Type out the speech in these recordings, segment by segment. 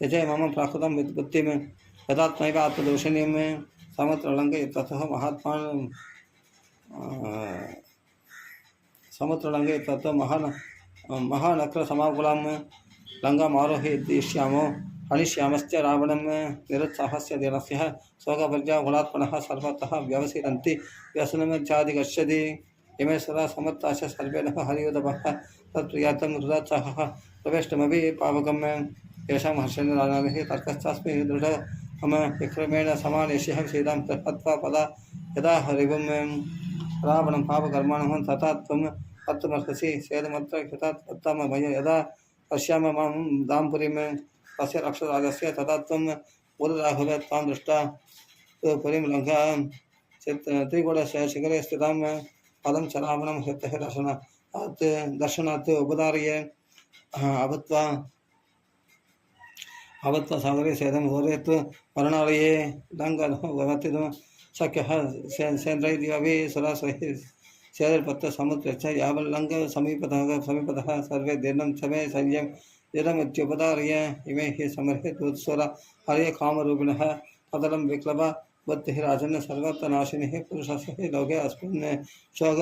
त्यज मम प्राकृतं बुद्धिं यदात्मैव आत्मदोषिणीं समत्रलङ्घय ततः महात्मानं समुद्रलंगे तत्व महानक्र समाकुलं लङ्गामारोहयिष्यामो हनिष्यामश्च रावणं निरुत्साहस्य दिनस्य शोकपर्या गुणात्मनः सर्वतः व्यवसिरन्ति व्यसनमध्याधिगच्छति इमे सदा समत्ताश्च सर्वे नः हरियोदभः तत्प्रियातं हृदोत्साहः प्रवेष्टमपि पावकं येषां हर्षेण राजाभिः तर्कश्चास्मि दृढ मम विक्रमेण समानेष्यः सीतां हत्वा पदा यदा हरिवं रावणं पापकर्माणं तथा त्वं हतमर्हसि सेदमत्र कृतात्तम भय यदा पश्यामि मां दाम्पुरीं तस्य रक्षराजस्य तथा त्वं पुरराघवे त्वां दृष्ट्वा पुरीं लङ्घा त्रिगुणशिखरे स्थितां पदं च रावणं हृतः दर्शनात् उपदार्य अवत्वा सागरे सेदं घोरयत् वर्णालये लङ्घनं भवतितुं शक्यः सेन्द्रैर्यपि सुरासुरैः सेदर्पत्त समुद्रच्च यावल्लङ्घ समीपतः सर्वे दीर्णं समे संयम दीर्णमित्युपदार्य इमे हि समर्हे दूत्स्वर हरे कामरूपिणः तदलं विक्लव बुद्धिः राजन् सर्वत्वनाशिनिः पुरुषस्य हि लोके अस्मिन् शोक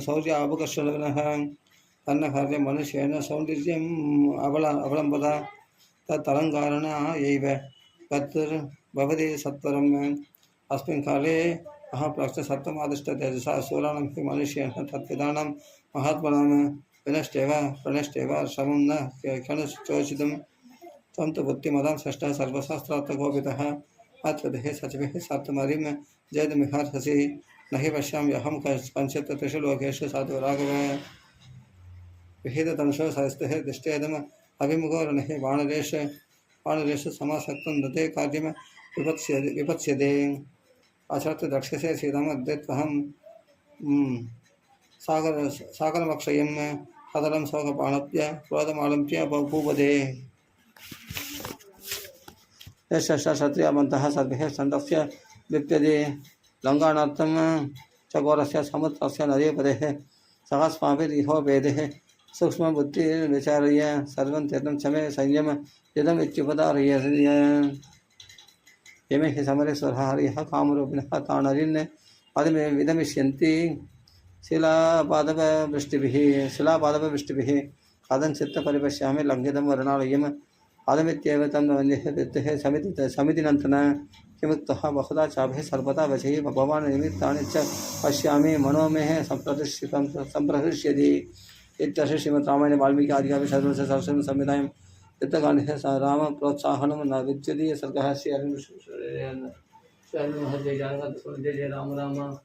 शौर्य अवकर्षणः तन्नकार्य मनुष्येण सौन्दर्यम् अवलम्बत तदलङ्कारण एव गतिर्भवति सत्वरम् अस्मिन् काले महाप्राक्ष सत्त्वमादिष्टतेजसा शूराणां हि मनुष्येण तत्विदानां महात्मनां प्रणष्टेव श्रमं न क्षणचोचितं त्वं तु बुद्धिमतां षष्ठः सर्वशास्त्रार्थगोपितः अत्वदेः सचिभिः सप्तमरिं जयदमिहार्हसि न हि पश्याम्यहं कञ्चित् त्रिषु लोकेषु साधु राघव विहिततंशो सहस्तिः दृष्टेदम् अभिमुखो रणिः वानरेषु समासक्तं दते कार्यं विपत्स्यते आचरते दक्षसे सीतामद्यत्वहं सागरमक्षयं कदलं शोकपाणप्य क्रोधमालम्प्य पूपदे क्षत्रियावन्तः सर्वे छन्दस्य विप्यते लङ्घनार्थं चकोरस्य समुद्रस्य नदीपदेः सहस्माभिरिहो वेदेः सूक्ष्मबुद्धिर्विचार्य सर्वं त्यक्तं च मे संयम इदमित्युपदार्य यमे हि समरे स्वरहरिः कामरूपिणः तानरिन् पदमिदमिष्यन्ति शिलापादपवृष्टिभिः कथञ्चित् परिपश्यामि लङ्घितं वर्णालयम् आदमित्येव तं वन्यः दत्तः समितिनन्तन किमुक्तः बहुधा चाभिः सर्वदा वचैः भवान् निमित्तानि च पश्यामि मनोमेः सम्प्रहृष्यति इत्यस्य श्रीमद् रामायणे वाल्मीकि आदिकाव्ये सर्वस्य संहितायां युद्धकाण्डे राम प्रोत्साहनं न विद्यते सर्गः श्री जय जय राम राम।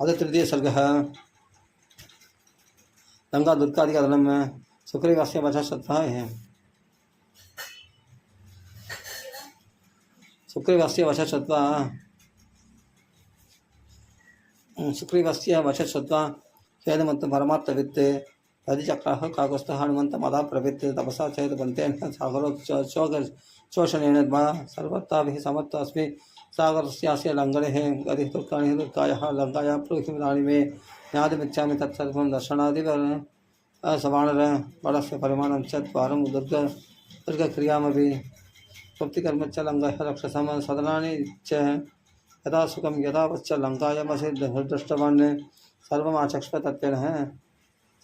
अद तृतीय सर्गः लंका दुर्गादिकदलं सुग्रीवस्य वचः है सुग्रीवस्य वचः खेदमत्त परमार्थवित् अधिचक्राः काकुस्थः हनुमन्तमदा प्रवृत्त तपसा चेतपन्तेन सागरोच्चोषणेन सर्वत्राभिः समर्थ अस्मि सागरस्यास्य लङ्घने गतिः दुर्गायाः लङ्कायाः प्रोहितानि मे ज्ञातुमिच्छामि तत्सर्वं दर्शनादिव सवानर बलस्य परिमाणं च द्वारं दुर्गक्रियामपि स्वप्तिकर्म च लङ्कायाः रक्षसं सदनानि च यदा सुखं यदा वच्च लङ्कायामसि दृष्टवान् सर्वमाचक्ष्व तत्त्वेन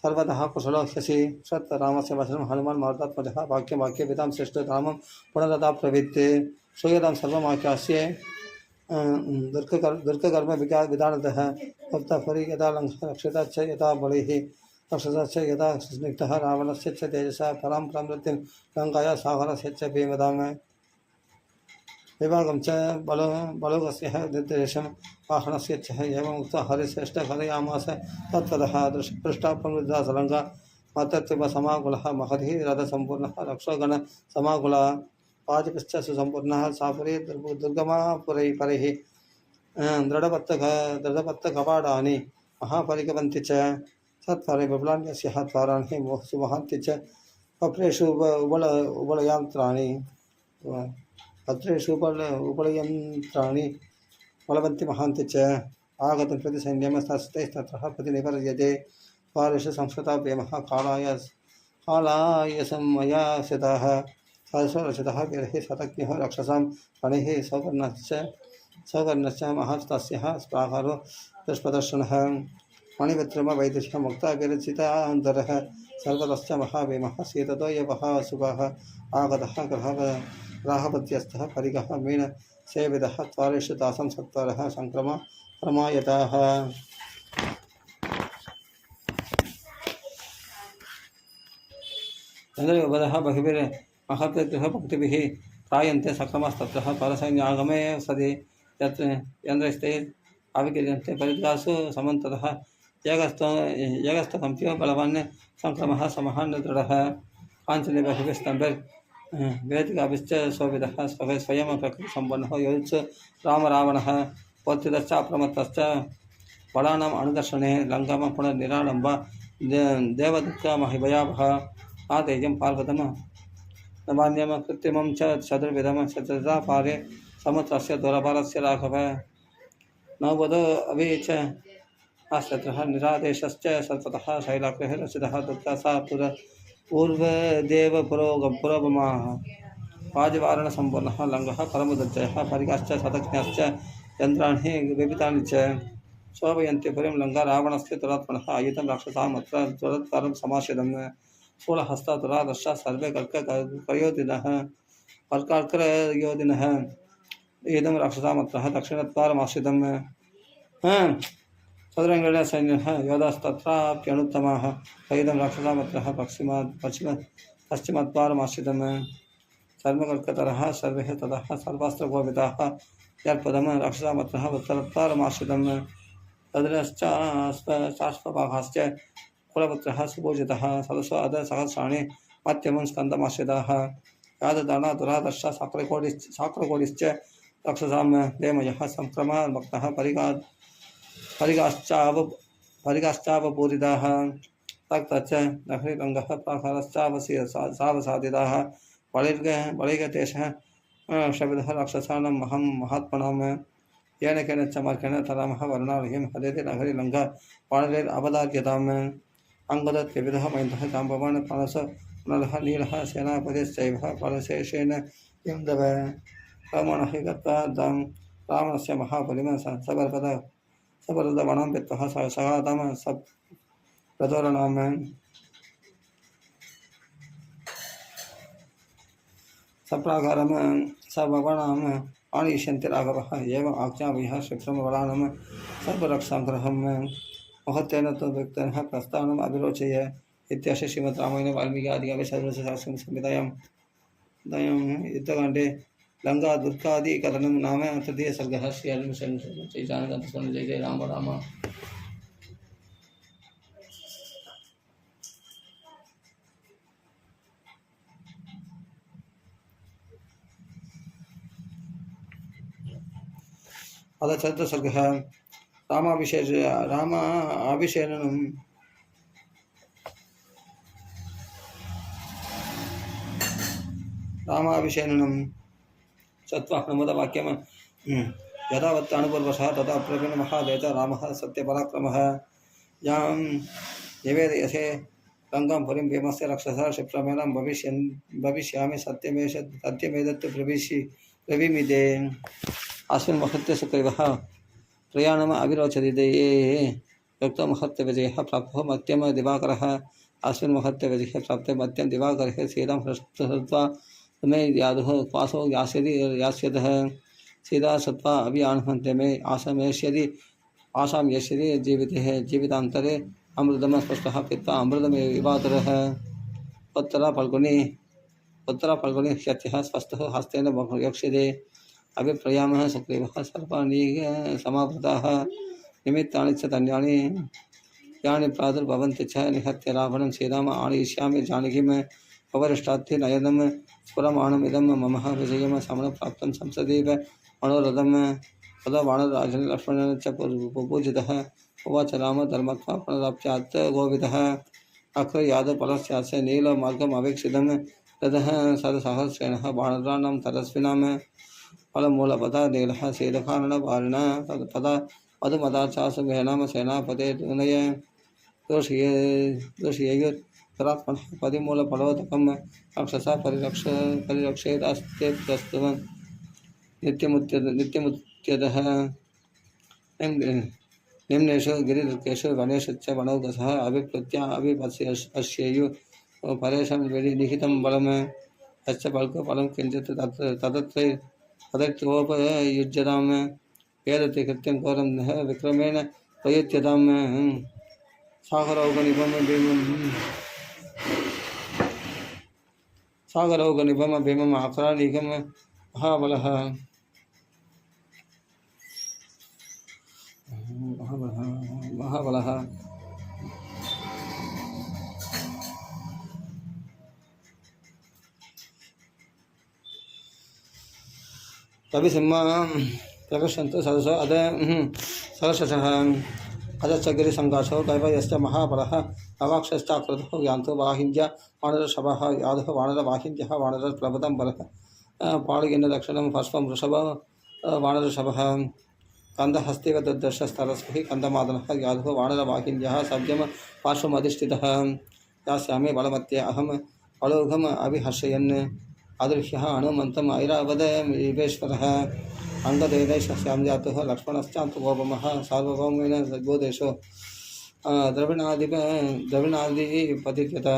सर्वतः कुशलो ह्यसि सत् रामस्य वचनं हनुमान् मार्गात्मजः वाक्यविदां श्रेष्ठ रामं पुनरदा प्रवृत्ते श्रूयतां सर्वमाख्यास्ये दुर्गकर्म विधानतः भक्तपरि यदा लङ्घा रक्षिता च यदा बलिः रक्षसा च यदा स्निग्धः रावणस्य च तेजसा परां प्रवृत्तिं लङ्काया सागरस्य च भीमदां विभागं च बलोकस्य निर्देशं वाहनस्य च एवम् उक्त्वा हरिश्रेष्ठ कथयामास तत्त्वतः पृष्ठा प्रवृद्धा सलङ्का मतत्वसमाकुलः महतिः रथसम्पूर्णः रक्षोगणसमाकुलः पाजपश्च सुसम्पूर्णः सापुरी दुर्गमा परैः दृढपत्तकपाटानि महापरिकवन्ति च सत्फले विपुलान्यस्य द्वाराणि सुमहान्ति च पत्रेषु उबलयन्त्राणि बलवन्ति महान्ति च आगतं प्रति सैन्यमस्तैस्ततः प्रतिनिवर्यते पारुष संस्कृता प्रेमः कालाय संमया स्थितः सरस्वरचितः विरहे शतज्ञः रक्षसां फणिः सौवर्णश्च महस्तस्यः प्राकारो दुष्प्रदर्शनः मणिविक्रमवैदुष्यं मुक्ताविरचितान्तरः सर्वतश्च महाभीमः शीततोयवः शुभः आगतः ग्राहपत्यस्थः परिगः मीन सेवितः त्वारेषु दासं सत्वरः संक्रम प्रमायतः चन्द्रयोगदः बहिर्महद्गृह भक्तिभिः त्रायन्ते सक्रमस्तत्रः परसैन्यागमे सदि यत्र यन्द्रैस्तैरभिक्रियन्ते परिद्गासु समन्ततः यगस्तकम्प्यो बलवान् संक्रमः समहान् दृढः काञ्चने बहिर्स्तम्भिर्वेदिकाभिश्च शोभितः स्वयं प्रकृतिसम्पन्नः योत्स रामरावणः पौत्रितश्चाप्रमत्तश्च बलानाम् अनुदर्शने लङ्कां पुनर्निरालम्ब देवदत्तमहिभयावः आतेजं पार्वतं नवान्यं कृत्रिमं च चतुर्विधं चतुर्धापारे समुद्रस्य दुरपारस्य राघव नववधो अभि च आस्तत्रः निरादेशश्च सर्वतः शैलाग्रहे रचितः दुर्गासा पूर्वदेवपुरोगमाः वाजवारणसम्पूर्णः लङ्घः परमदुर्जयः परिगाश्च शतज्ञश्च यन्त्राणि विविधानि च शोभयन्ति पुरीं लङ्घा रावणस्य दुरात्मनः आयुधं राक्षसामत्र दुरत्कारं समाश्रितं स्थूलहस्ता दुरादर्शा सर्वे कर्कयोधिनः कर्कयोधिनः इदं राक्षसामत्रः दक्षिणद्वारमाश्रितं चतुरङ्गेण सैन्यः योधास्तत्राप्यनुत्तमाः इदं राक्षसामत्रः पश्चिमद्वारमाश्रितं सर्वकर्कतरः सर्वे ततः सर्वास्त्रगोविताः यत्पदं राक्षसामत्रः उत्तरद्वारमाश्रितं तदश्चाश्वभागाश्च कुलपुत्रः सुपूजितः सदस्वाद सहस्राणि मध्यमं स्कन्दमाश्रिताः याददाना दुरादर्शा साक्रकोटिश्च रक्षसां देमयः संक्रमभक्तः परिगाश्चावपूरिताः तक्तश्च नखरिरङ्गः प्राकारश्चावसावसादिताः बलिगतेशः शब्दः राक्षसानां महात्मनां येन केनच मार्गेण तरामः वर्णालयं हदेति नगरिलङ्घ पाणिरवदार्यताम् अङ्गदत्विविधः मैन्दः जाम्बवान् पानस पुनरः नीलः सेनापतिश्चैव पालशेषेण यन्दव रामणः गत्वा रावणस्य महाबलिं सबर्पदवनं वित्तः सगातं सप्रदोरणां सप्राकारं सवणाम् आनीष्यन्ति राघवः एवम् आज्ञावयः शीघ्रं सर्वरक्षाग्रहं महत्तेन तु व्यक्तः प्रस्थानम् अभिरोचय इत्यस्य श्रीमद् रामायणे वाल्मीकि आदि सर्वशास्त्रं संहितायां युद्धकाण्डे लङ्का दुर्गादिकरणं नाम तृतीय सर्गः श्री हरिं जय जय राम राम। अथ चतुर्थसर्गः रामाभिषेचनं चत्वा हनुमदवाक्यं यथावत् अनुपूर्वशः तथा प्रवीण महादेवः रामः सत्यपराक्रमः यां निवेदयसे लङ्कां पुरीं भीमस्य रक्षसः क्षिप्रमेण भविष्यामि सत्यमेतत् ब्रवीमिदे अस्मिन् महत्ते सुग्रीवः प्रयाणम् अविरोचति युक्तो महत्त्वविजयः प्राप्तो मत्यं दिवाकरः अस्मिन् महत्त्वविजये प्राप्ते मत्यं दिवाकरः सीतां हृत्वा मे यादुः क्वासो यास्यतः सीता सत्त्वा अभियानहन्ते मे आशां यस्यति जीवितान्तरे अमृतं स्पष्टः पीत्वा अमृतमेवातरः उत्तरा ह्यत्यः स्वस्थः हस्तेन यक्ष्यते अभिप्रयामः सुग्रीवः सर्वाणि समावृताः निमित्तानि च धन्यानि यानि प्रादुर्भवन्ति च निहत्य रावणं सीताम् आनयिष्यामि जानकीम् अपरिष्टार्थि नयनं स्फुरमाणमिदं मम विजयं समनप्राप्तं संसदीव मनोरथं तदा वानरराजेन लक्ष्मणेन च पूजितः उवाच राम धर्मत्वा पुनराप्यात् गोविदः अक्रयादपलस्यास्य नीलमार्गम् अवेक्षितं ततः सदसहस्रेण वानराणां तरस्विनां फलमूलपदा नीलः शीतकारणपारिणः तदा मधुमदाचास गहनाम सेनापते तुनय दोषयेयुत्तरात्मनः पदिमूलफलोदकम् राक्षसा परिरक्षेदास्तेस्तवन् नित्यमुत्यदः निम्नेषु गिरिदुर्गेषु वनेषु च वनौकसः अभिप्लुत्या अभिपश्येयु परेशं निहितं बलं यश्च बल्कफलं किञ्चित् तदर्थोपयुज्यतां वेदते कृत्यं घोरं विक्रमेण प्रयुज्यतां सागरौगनिभं भीमम् आक्रालीकं महाबलः महाबलः तभी सिंह प्रकर्षन्तु सदसो सहर्षशः अजश्च गिरिसङ्घासो कैवयश्च महाबलः अवाक्षश्चाकृतौ यान्तो वाहिन्या वानरशवः यादः वानरवाहिन्यः वानरप्लवतं बलः पाळिगिन्न दक्षिणं पुष्पं वृषभ वानरशवः कंदहस्तिव दुर्दर्शस्तरस्भिः कंदमादनः यादव वानरवाहिन्यः सद्यं पार्श्वमधिष्ठितः यास्यामि बलमत्ये अहम् अलोघम् अभिहर्षयन् अदृश्यः हनुमन्तम् ऐरावद विवेश्वरः अङ्गदेशस्यां जातः लक्ष्मणश्चान्तुगोपमः सार्वभौमेन सद्बोधेशो द्रविणादिपतित्यत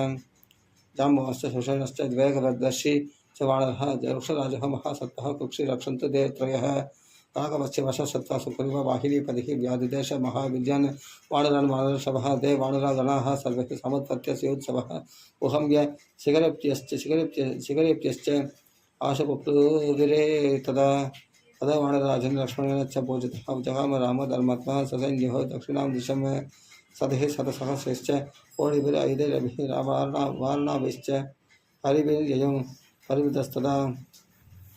जाम्बवश्च सुषेणश्च द्वेगवर्दर्शी च वानरः वृक्षराजः महासत्त्वः कुक्षि रक्षन्तु देवत्रयः राघवस्य वशसत्ता सुग्रीव वाहिनीपतिः व्याधिदेश महाविद्यान् वानरान् वानरशवः देव वानरागणाः सर्वे समुत्पत्त्यस्य उत्सवः उहम्य शिखरेप्यश्च आशपुप्लुविरे तदा वानरराजन् लक्ष्मणेन च पूजितः जगाम राम धर्मात्मा ससैन्यः दक्षिणां दिशं सदहे शतसहस्रश्च कोटिभिरैदैरभिः वार्णाभिश्च हरिभिर्ययं परिवृतस्तदा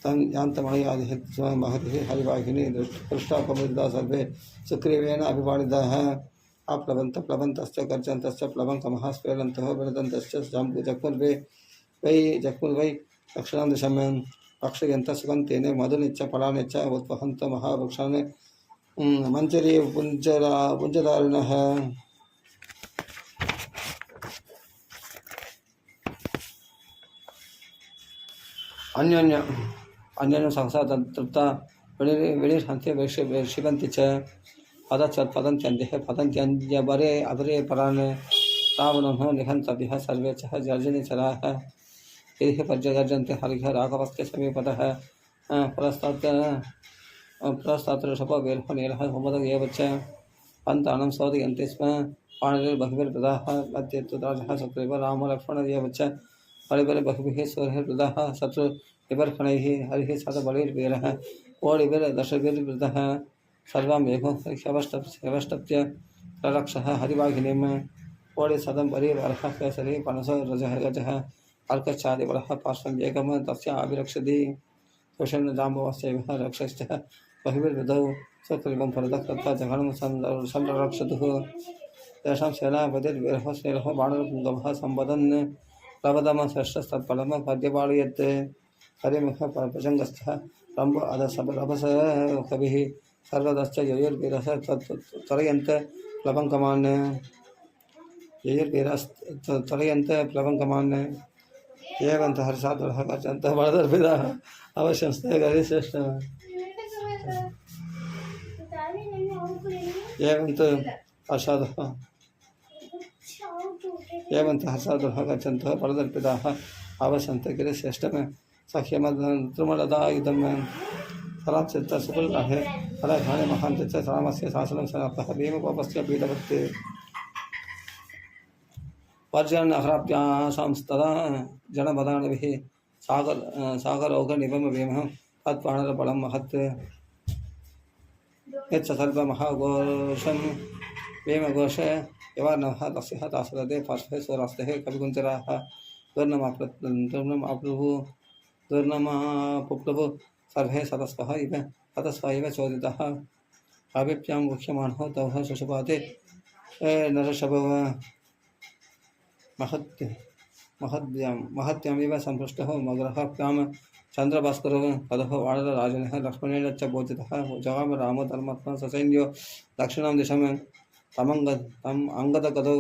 यान्तमणयादिः महतिः हरिवाहिनी दृष्टापमृता सर्वे सुग्रीवेण अभिवादिताः प्लवन्तश्च गर्जन्तश्च प्लवङ्कमः स्फेरन्तः विरदन्तश्च जग्मुर्वै दक्षिणां दिशं रक्षयन्तः सुगन्तेन मधुनिच्च फलानिच्च उत्वहन्तः महावृक्षान् मञ्जरी पुञ्जदारिणः अन्योन्य सहसा तृप्ता विनिर्हन्त्य शिवन्ति च पदन्त्यन्त्यबरे अबरे परान् रावणः निहन्तव्यः सर्वे च गर्जनिचराः यदिह पर्यगर्जन्ते हरिः राघवस्य समीपतः पुरस्तात् ऋषभवेर्हनीलः होमद एव च पन्तानं शोधयन्ति स्म पाणिर्बहिर्प्रदाः मध्ये तु राजः सुग्रीव रामलक्ष्मण एव च हरिभिर्बहुभिः सूर्यैर्वृतः शत्रुविवर्षणैः हरिः शतबलिर्वीरः कोटिभिर्दशभिर्वृतः सर्वां मेघो ह्यवष्टप्य प्ररक्षः हरिवाहिनीं कोटिशतं परिवारः केसरी पनसो गजः अर्कश्चादिबलः पार्श्वं एकं तस्य अभिरक्षति सुषेण जाम्बवस्यैव रक्षश्च बहिर्वृतौ सुग्रीवं फलतः कृत्वा जघनं संरक्षतुः तेषां सेनापतिर्वीरः स्नेहः बाणपुङ्गमः सम्वदन् प्लवदमश्रेष्ठस्तत्फलं पद्यपालयत् हरिमुखः प्रजङ्गस्थः रम्भ अधसरभस कविः सर्वदश्च ययुर्वीरः त्वरयन्त प्लवङ्कमान् ययुर्वीरस्त्वरयन्त प्लवङ्कमान् एवन्तः हर्षादुरः गर्जन्तः बलदर्पिताः अवश्यंस्ते गरिश्रेष्ठः एवन्तः हर्षादुरः गच्छन्तः बलदर्पिताः अवश्यन्ते गिरिश्रेष्ठं सख्यमद्रुमलदायुधं सलाचित्त सुकुल्लाहे फलघाने महान्तिच्च सलामस्य शासनं समाप्तः भीमकोपस्य पीडवत् पर्जन् अह्राप्यासांस्तदा जनपदानभिः सागरौघनिभं भीमः तत्वानरबलं महत् यच्च सर्वमहाघोषं भीमघोष यवार्णवः तस्य तासदे पार्श्वे स्वरास्तेः कविकुञ्जराः दुर्नमापुप्लुः सर्वे सतस्वः इव चोदितः आविप्यां मुख्यमानः तवः शुशुपाते नरशभव महत्यामिव सम्पृष्टः मग्रः प्यां चंद्रभास्कर कदह वाणरराजन लक्ष्मणेन च बोधितः जगाम रामो धर्मात्मा ससैन्यो दक्षिणां दिशं तम अंगदगदो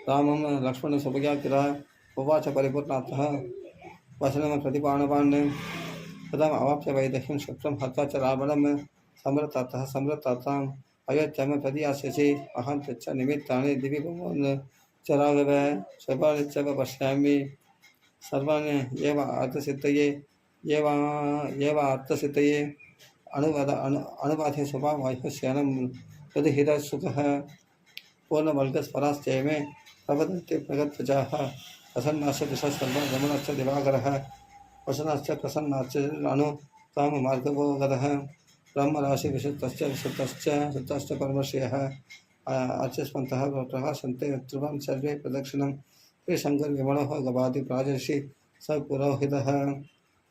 रामं लक्ष्मण सुभयाकिरा उवाच परिपूर्णार्थः वचनं प्रतिपाणवान् तदा अवाप्य वैदेहीं शत्रं हत्वा च रावणं समृतार्थाम् अयोध्यां प्रदियास्यसि अहं तच्च निमित्तानि दिवि भूमन् च राघव सर्वाणि च पश्यामि सर्वाणि एव अर्थसिद्धये अनुवादे स्वभाववायुशयनं तद्हितसुखः पूर्णवर्गस्वराश्चैमे प्रवदन्ते प्रगतजाः प्रसन्नाश्च दिशः सर्वं रमणश्च दिवाकरः वसनाश्च प्रसन्नाश्च अनु ताम मार्गवो गतः ब्रह्मराशि विशुद्धश्च परमश्रियः आचस्मन्तः प्रकाशन्ते ध्रुवं सर्वे प्रदक्षिणं श्रीशङ्कर विमलः गवादि प्राजर्षि स पुरोहितः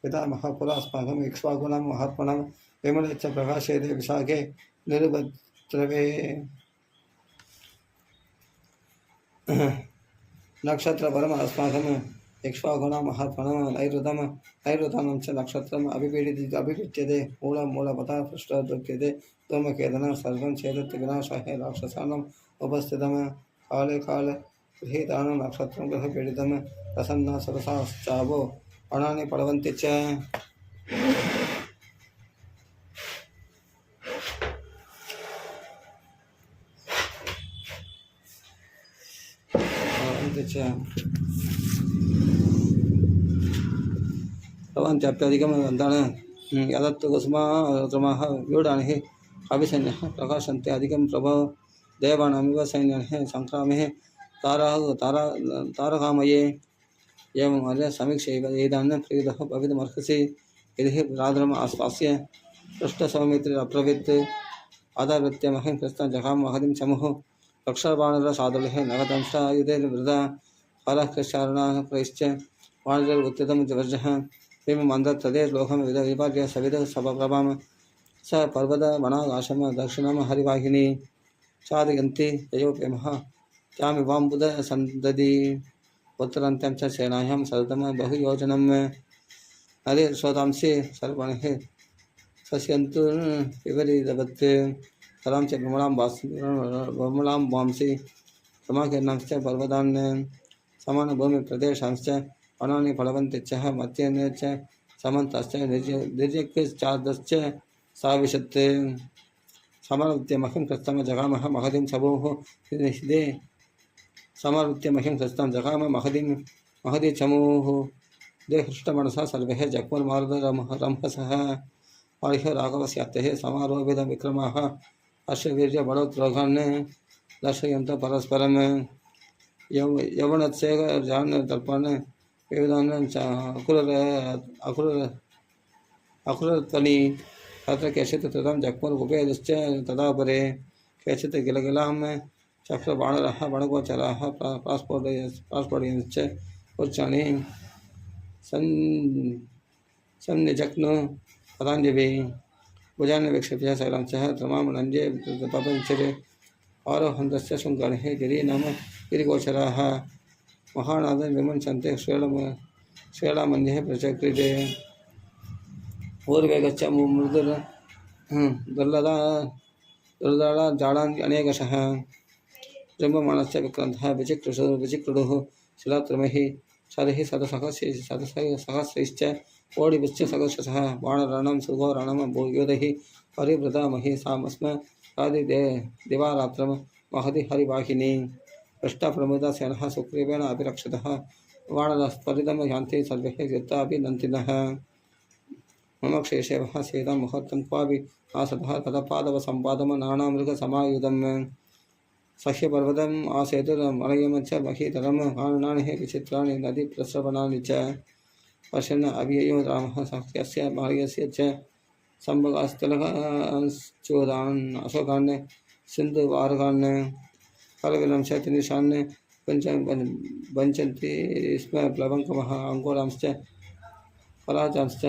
पितामहः पुरास्माकम् इक्ष्वाकुलं महात्मनं विमले च प्रकाशेते विशाखे निरुपद्रवे नक्षत्रपरम् अस्माकम् इक्ष्वाकुलं महात्मनं नैऋतानं च नक्षत्रम् अभिपीड्यते मूलपतः पृष्ठः दृप्यते धूमकेतनः सर्वं चेदत् विनाशाय राक्षसानाम् उपस्थितं काले गृहीतानं नक्षत्रं ग्रहपीडितं प्रसन्ना सरसाश्चावो अणानि पडवन्ति च भवन्त्यप्यधिकं वन्दान् यदत्तु कुसुमाः व्यूढानि अभिसैन्यः प्रकाशन्ते अधिकं प्रभो देवानामिव सैन्याः सङ्क्रामे तारकामये एवम् अर्य समीक्षैव एतान् प्रीतः भवितुमर्हसि यदि रात्रम् आस्वास्य पृष्ठसौमित्रिरब्रवीत् आदावृत्य महीं कृष्णं जगाम महतिं चमुः रक्षाबाणरसादुलिः नगदंशायुधैर्वृता कालकृश्चारणाः प्रैश्च वाणिज्योत्थितं वर्जः भीममन्द तदेव लोकं विपर्य सविदः सभप्रभां स पर्वतवनाकाशं दक्षिणं हरिवाहिनी चादयन्ति ययोप्यमः त्यामिवाम्बुदसन्ददि उत्तरन्त्यं च सेनायां सततं बहुयोजनं नदीस्रोतांसि सर्वणः सस्यन्तु विपरीतवत् तरां च विमलां वांसि समाकीर्णांश्च पर्वतान् समानभूमिप्रदेशांश्च वनानि फलवन्ति च मत्येन च समन्ताश्च निर्जक्चादश्च साविशत् समर्वृत्य महीं कृतं जगामः महतिं सबोः हृदे समर्वृत्य महीं कृतं जगाम महति चमूः दे हृष्टमनसः सर्वे जग्मुर्मारुतरंहसः पार्ह्य राघवस्यात्यः समारोपित विक्रमाः अश्ववीर्यबलोद्रोगान् दर्शयन्तः परस्परं यवनत्सेजान् दर्पान् विविधान् च अकुलत्वनि तत्र केचित् ततं जग्मुर्गुपेदश्च तदा परे केचित् गिलगिलां चक्रबाणरः बणगोचराः प्रास्फोटयश्च ऊर्जानि सन्निजग्नु पताञ्जलिः भुजान् विक्षिप्य शैलांशः त्रमामनञ्जे पपञ्चरे आरोहन्तस्य शृङ्गाणिः गिरीनाम गिरिगोचराः महानादं विमुञ्चन्ते श्रेलामन्यः प्रचक्रिते ऊर्वे गच्छ मृदुर दुर्लदा जाडान् अनेकशः जम्बमाणश्च विक्रान्तः विचिक्रुडुः शिलात्रमैः शरैः सहस्रैश्च ओडिभिश्च सहस्रशः बाणराणां सुघोराणां योधैः परिवृतामहि सामस्म दिवारात्रं महति हरिवाहिनी पृष्ठप्रमुदा सेनः सुग्रीवेण अभिरक्षितः वाणरस्फलितं यान्ति सर्वे युद्धाभिनन्दिनः मम क्षेशेवः सीतां मुहूर्तं क्वापि आसतः तदपादवसम्पादं नानामृगसमायुधं सह्यपर्वतम् आसेतुर्मलयं च महीतरं काननानि विचित्राणि नदीप्रस्रवणानि च पश्यन् अव्ययो रामः सख्यस्य मार्गस्य च सम्भगास्तलचूदान् अशोकान् सिन्धुवारकान् कलविलं च त्रिनिशान् वञ्चन्ति स्म प्लवङ्कमः अङ्कुरांश्च पराजांश्च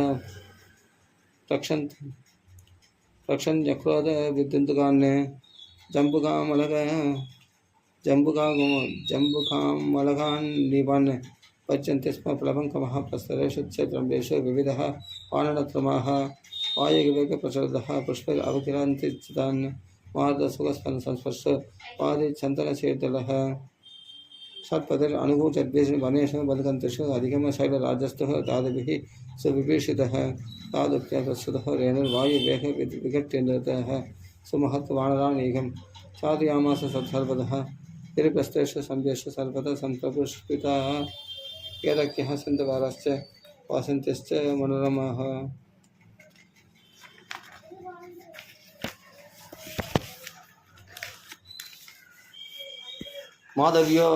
प्रक्षञ्जक्रोध विद्युन्तकान् जम्बुकामलगान् नीपान् पच्यन्ते स्म प्लवङ्कमः प्रस्तरेषु क्षेत्रम्बेषु विविधः पाणनत्रमाः वायुविवेकप्रचलितः पुष्पे अवकिरन्ति चितान् मार्दसुखस्पन्दसंस्पर्श पादिचन्दनशीतलः षट्पदे अनुगूचद्भिषु वनेषु बलकन्तेषु अधिगमशैलराजस्थः तादभिः सुविभीषितः तादुक्त्या प्रस्तुतः रेणुर्वायुवेग विघट्येन्द्रतः सुमहत्वानरानीकं चादयामास सर्वतः गिरिप्रस्थेषु सन्ध्येषु सर्वतः सम्प्रपुष्पिताः केरक्यः सिन्धुवाराश्च वासन्त्यश्च मनोरमाः माधव्यो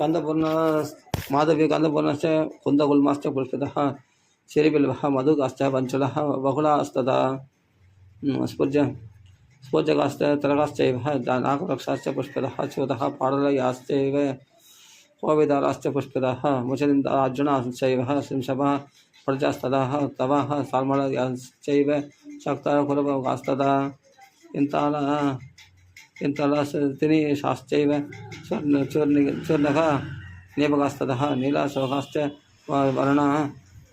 गन्धपूर्णश्च कुन्दगुल्माश्च पुष्पितः श्रीबिल्वः मधुकाश्च पञ्चलः बहुलास्तदा स्फुर्जकाश्च तरकाश्चैव नागरक्षाश्च पुष्पितः च्युतः पाडलयाश्चैव कोविदाराश्च पुष्पितः मुचलिन्दार्जुनाश्चैव सिंशवः प्रजास्तदाः तवः साल्मलयाश्चैव शक्तः कुलभोगास्तदा इंतलस्तिनीशाश्चैव चूर्णः नेपकास्ततः नीलाशोकाश्च वर्णः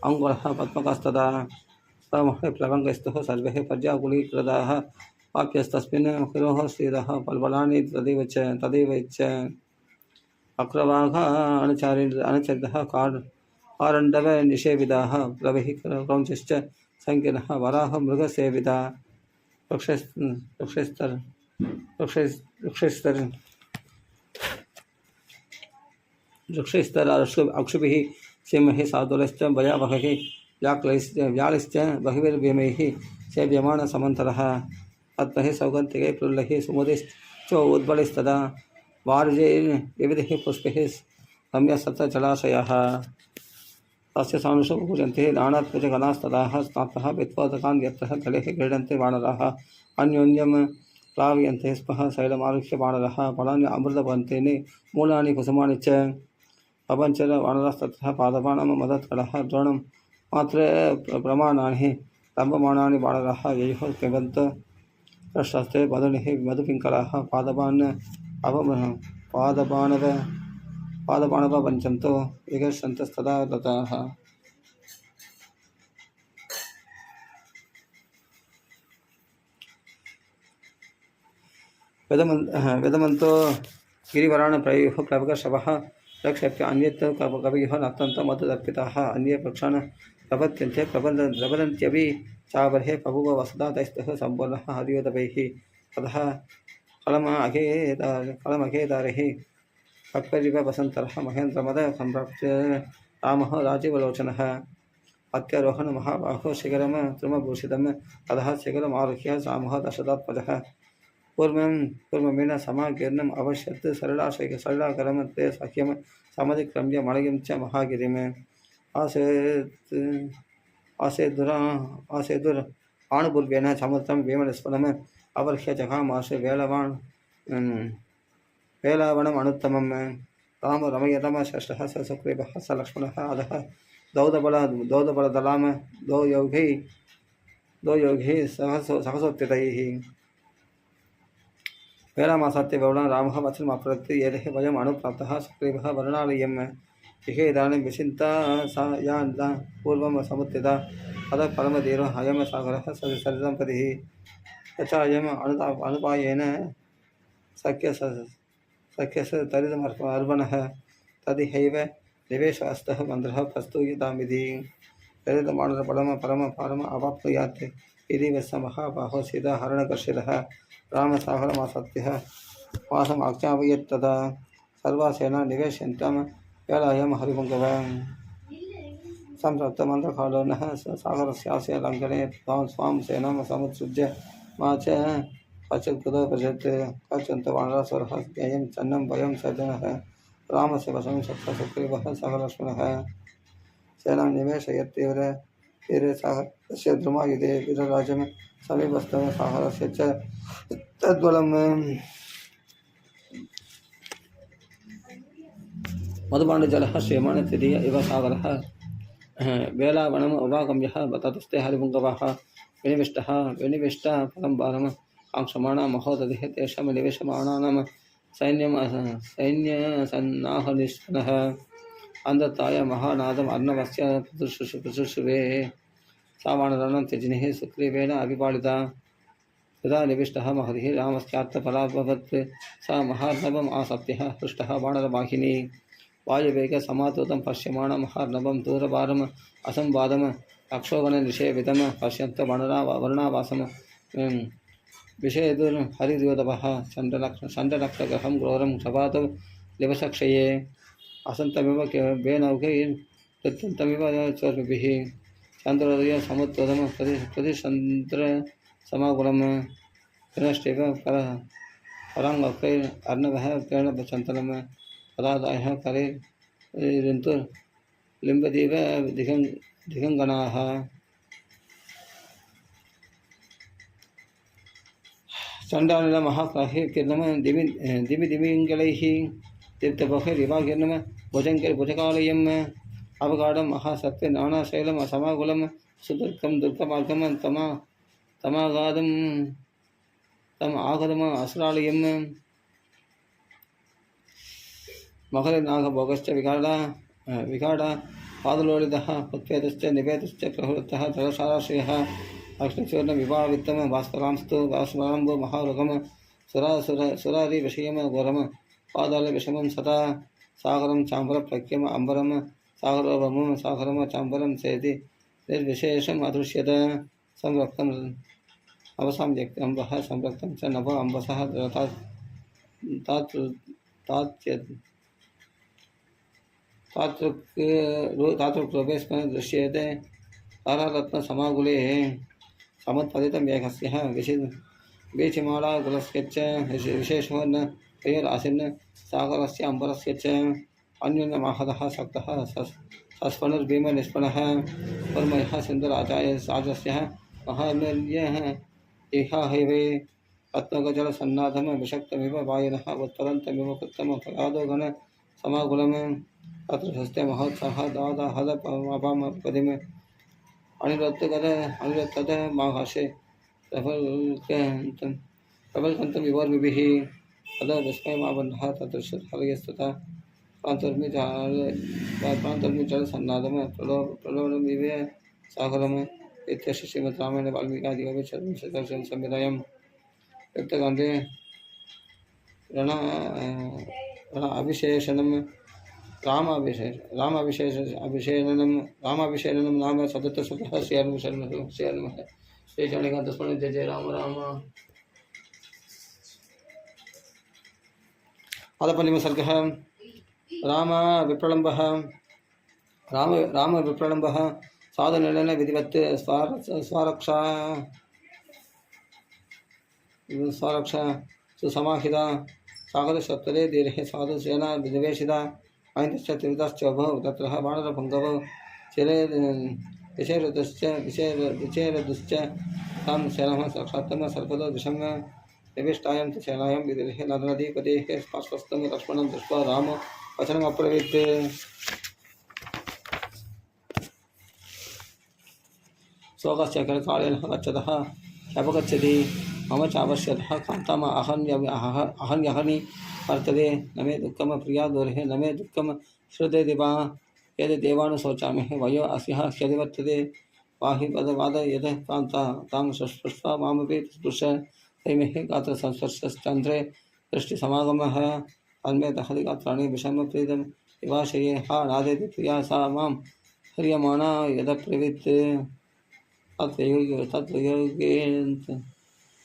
अङ्कुरः पद्मकास्तदा स्तमः प्लवङ्गस्तुः सर्वे पर्याकुलीकृताः वाप्यस्तस्मिन् हिरोः स्थितः बलबलानि तदैव च अक्रवाघः अनुचरितः कारण्डव निषेविताः प्लवैः क्रौञ्चश्च सङ्कीर्णः वराह मृगसेविता वृक्षैस्तर अक्षुभिः सिंहैः सादुलश्च भयावहैः व्यालिश्च बहिर्व्यमैः सेव्यमानसमन्तरः अत्मैः सौगन्धिकैः प्लुल्लैः सुमुदिश्चोद्बलिस्तदा वार्जैर्विविधैः पुष्पैः रम्यसप्तजलाशयाः तस्य सानुषु पूजन्ते नानात्मजगणास्तदाः स्नातः वित्वोदकान् यत्रः तलेः क्रीडन्ते वानराः अन्योन्यं प्लावयन्ते स्मः शैलमारुह्य वानरः फलानि अमृतवन्तेन मूलानि कुसुमानि च पवञ्चर वानरस्ततः पादपानां मदत्करः द्रोणं मात्र प्रमाणानि लम्बमानानि वानरः ययोः पिबन्त प्रशस्ते मधुनिः मधुपिङ्कराः पादपाणव पञ्चन्तो विगर्षन्तस्तदा दताः वेदमन्तो गिरिवराण प्रयोः प्लवकशवः रक्षप्य अन्यत् कवयोः नक्तन्तो मधुदर्पिताः अन्ये पक्षान् प्रपद्यन्ते प्रबलन्त्यपि चाबर्हे बभूव वसुधा तैस्तः सम्पूर्णः हरियोदपैः ततः कलमघेदारैः पक्वरिव वसन्तरः महेन्द्रमद सम्प्राप्य रामः राजीवलोचनः अत्यारोहणमहाबाहो शिखरं तृमभूषितं ततः शिखरमारुह्य रामः दशरथात्मजः पूर्वमेन समाकीर्णम् अवश्यत् सरलाकरं ते सह्यं समतिक्रम्य मलयं च महागिरिम् आसेदुर आणुपूर्वेण समुद्रं विमलस्फुटम् अवर्ह्य जघामाश वेलावणम् अनुत्तमम् राम रमयतम षष्ठः स सुग्रीवः स लक्ष्मणः अधः दौदबलदलां द्वौ योगैः सहसोत्थितैः वेलामासात्य वरुणः रामः वचनमप्रत्य येदेः वयम् अनुप्राप्तः सुग्रीवः वर्णालयम् इह इदानीं विचिन्ता सा या पूर्वं समुत्थिता अतः परमधीरो अयं सागरः सरिदम्पतिः यथा अयम् अनुपायेन सख्यस तरिदमर्पणः तदिहैव निवेशस्तः मन्त्रः प्रस्तूयतामिति परम अवाप्नुयात् इति वत्स महाबाहो सीताहरणकर्षितः रामसागरमासत्यः वासमाज्ञापयत् तदा सर्वा सेना निवेशयन्तां वेलायां हरिपुङ्गवः संसप्तमन्त्रकालोनः सागरस्यास्य लङ्घने स्वां सेनां समुत्सृज्य मा च पश्यत्कृतो भजत् कच्छन्त वानरासुरः ज्ञेयं चन्नं वयं सज्जनः रामस्य वशं सप्त सुग्रीवः सह लक्ष्मणः सेनां निवेशयत्तीरे सागरस्य द्रुमायुधे वीरराजं समीपस्थः सागरस्य च तद्बलं मधुपाण्डजलः श्रीमान् तृतीय इव सागरः वेलावनम् उपागम्यः ततस्ते हरिपुङ्गवः विनिविष्टः फलं बालम् आक्षमाणा महोदधिः तेषां निवेशमाणानां सैन्यसन्नाहनिष्ठनः अंधताय महानादम अर्णवस्य प्रसुषुवे सावाणरणं त्यजनिः सुग्रीवेण अभिपालिता तदा निविष्टः महतिः रामस्यार्थफलाभवत् सा महार्णवम् आसप्त्यः हृष्टः वानरवाहिनी वायुवेगसमातुतं पश्यमाणं महार्णवं दूरभारम् असंवादम् अक्षोभणनिषेवितं पश्यन्त वर्णावासं विषेदुर्हरिद्योतपः चण्डनक्षग्रहं घोरं क्षपातौ लिवसक्षये असन्तमिव बेनौकैर्त्यन्तमिव चोर्भिः चन्द्रोदय समुत्तरं प्रतिचन्द्रसमाकुलं पुनश्चैव पराङ्गैर्नवः प्रेरणचन्तनं पदादायः करैर्लिम्बतीव दिगङ्गनाः चण्डानिलमहाकाहिर्किरणं दिमिदिमिङ्गलैः तीर्थबहिर्विभागिर्नम भुजङ्गैर्भुजकालयम् अवगाढं महासत्त्वे नानाशैलम् असमाकुलं सुदुर्गं दुर्गमार्गं तमागाधं तम् आगतम् असुरालयं मकरनागभोगश्च विगाढ पादलोलितः उत्पेतश्च निपेतश्च प्रहृतः जलसाराश्रयः अग्निचूर्णविभावितं भास्करांस्तु भास्वराम्बो महारुगं सुरारिविषयं घोरं पादालविषमं सदा सागरं चाम्बरप्रख्यम् अम्बरं सागरोभमं सागरं चाम्बरं चेति निर्विशेषम् अदृश्यत संरक्तम् अवसां व्यक्तम्बः संरक्तं च नभ अम्बसः तातृक्रूपे स्मरन् दृश्यते तारारत्नसमाकुले समुत्पतितं मेघस्य वीचिमालाकुलस्य विशेषो न प्रियराशिन् सागरस्य अम्बरस्य च अन्योन्यमाहतः सक्तः सस्फणुर्भीमनिष्पणः कर्मयः सिन्धुराजस्य महान्यः इहाहैवे रत्नगजलसन्नाथं विषक्तमिव वायुनः उत्पतन्तमिव कृत्तम् फलादोघन समाकुलम् तत्र हस्ते महोत्साह दादाहदपामपदिम् अनिरुद्धतद माघाषे प्रबलकन्तं विवर्मिभिः तदा विस्मयमावन्नः तदृशहलयस्तथा प्रान्तर्मिजलसन्नादं प्रलोभनमिव सागरम् इत्यस्य श्रीमद् रामायणे वाल्मीकादिकवे चतुर्विंशतितमं संहितायां युक्तकाण्डे रणअभिषेचनं रामाभिषेचनं नाम चतुर्थशतः श्रीहनुमः श्रीचण्डिकान्तस्मरणं जय जय राम राम। अदपनिमसर्गः रामविप्रलम्बः साधुनिर्णयेन विधिवत् स्वरक्षा सुसमाहिता सागरसत्तरे दीर्घे साधुसेना विनिवेशिता अहिंसश्च त्रिविधश्च उभौ तत्र वानरपुङ्गवौ विचेरदुश्च तां सेनां साक्षात्तं सर्पदो विषम्य निविष्टायां च सेनायां विदिर्हे नदनदीपदेः स्पष्टस्थं लक्ष्मणं दृष्ट्वा राम वचनमब्रवीत् शोकस्य कालेन गच्छतः ह्यपगच्छति मम चावश्यतः कान्ताम् अहन्यहनि वर्तते न मे दुःखं प्रिया दूरे न मे दुःखं श्रुते दिवा यद् देवान् शोचामि वयो अस्यः ह्यधिवर्तते पाहि पदवाद यद् कान्ता तां स्पृष्ट्वा मामपि स्पृश तैमेः गात्रसंस्पर्शश्चन्द्रे दृष्टिसमागमः तन्मे दहति गात्राणि विषमप्रीतम् विभाषये हा नादेति प्रिया सा मां ह्रियमाणा यदब्रवीत्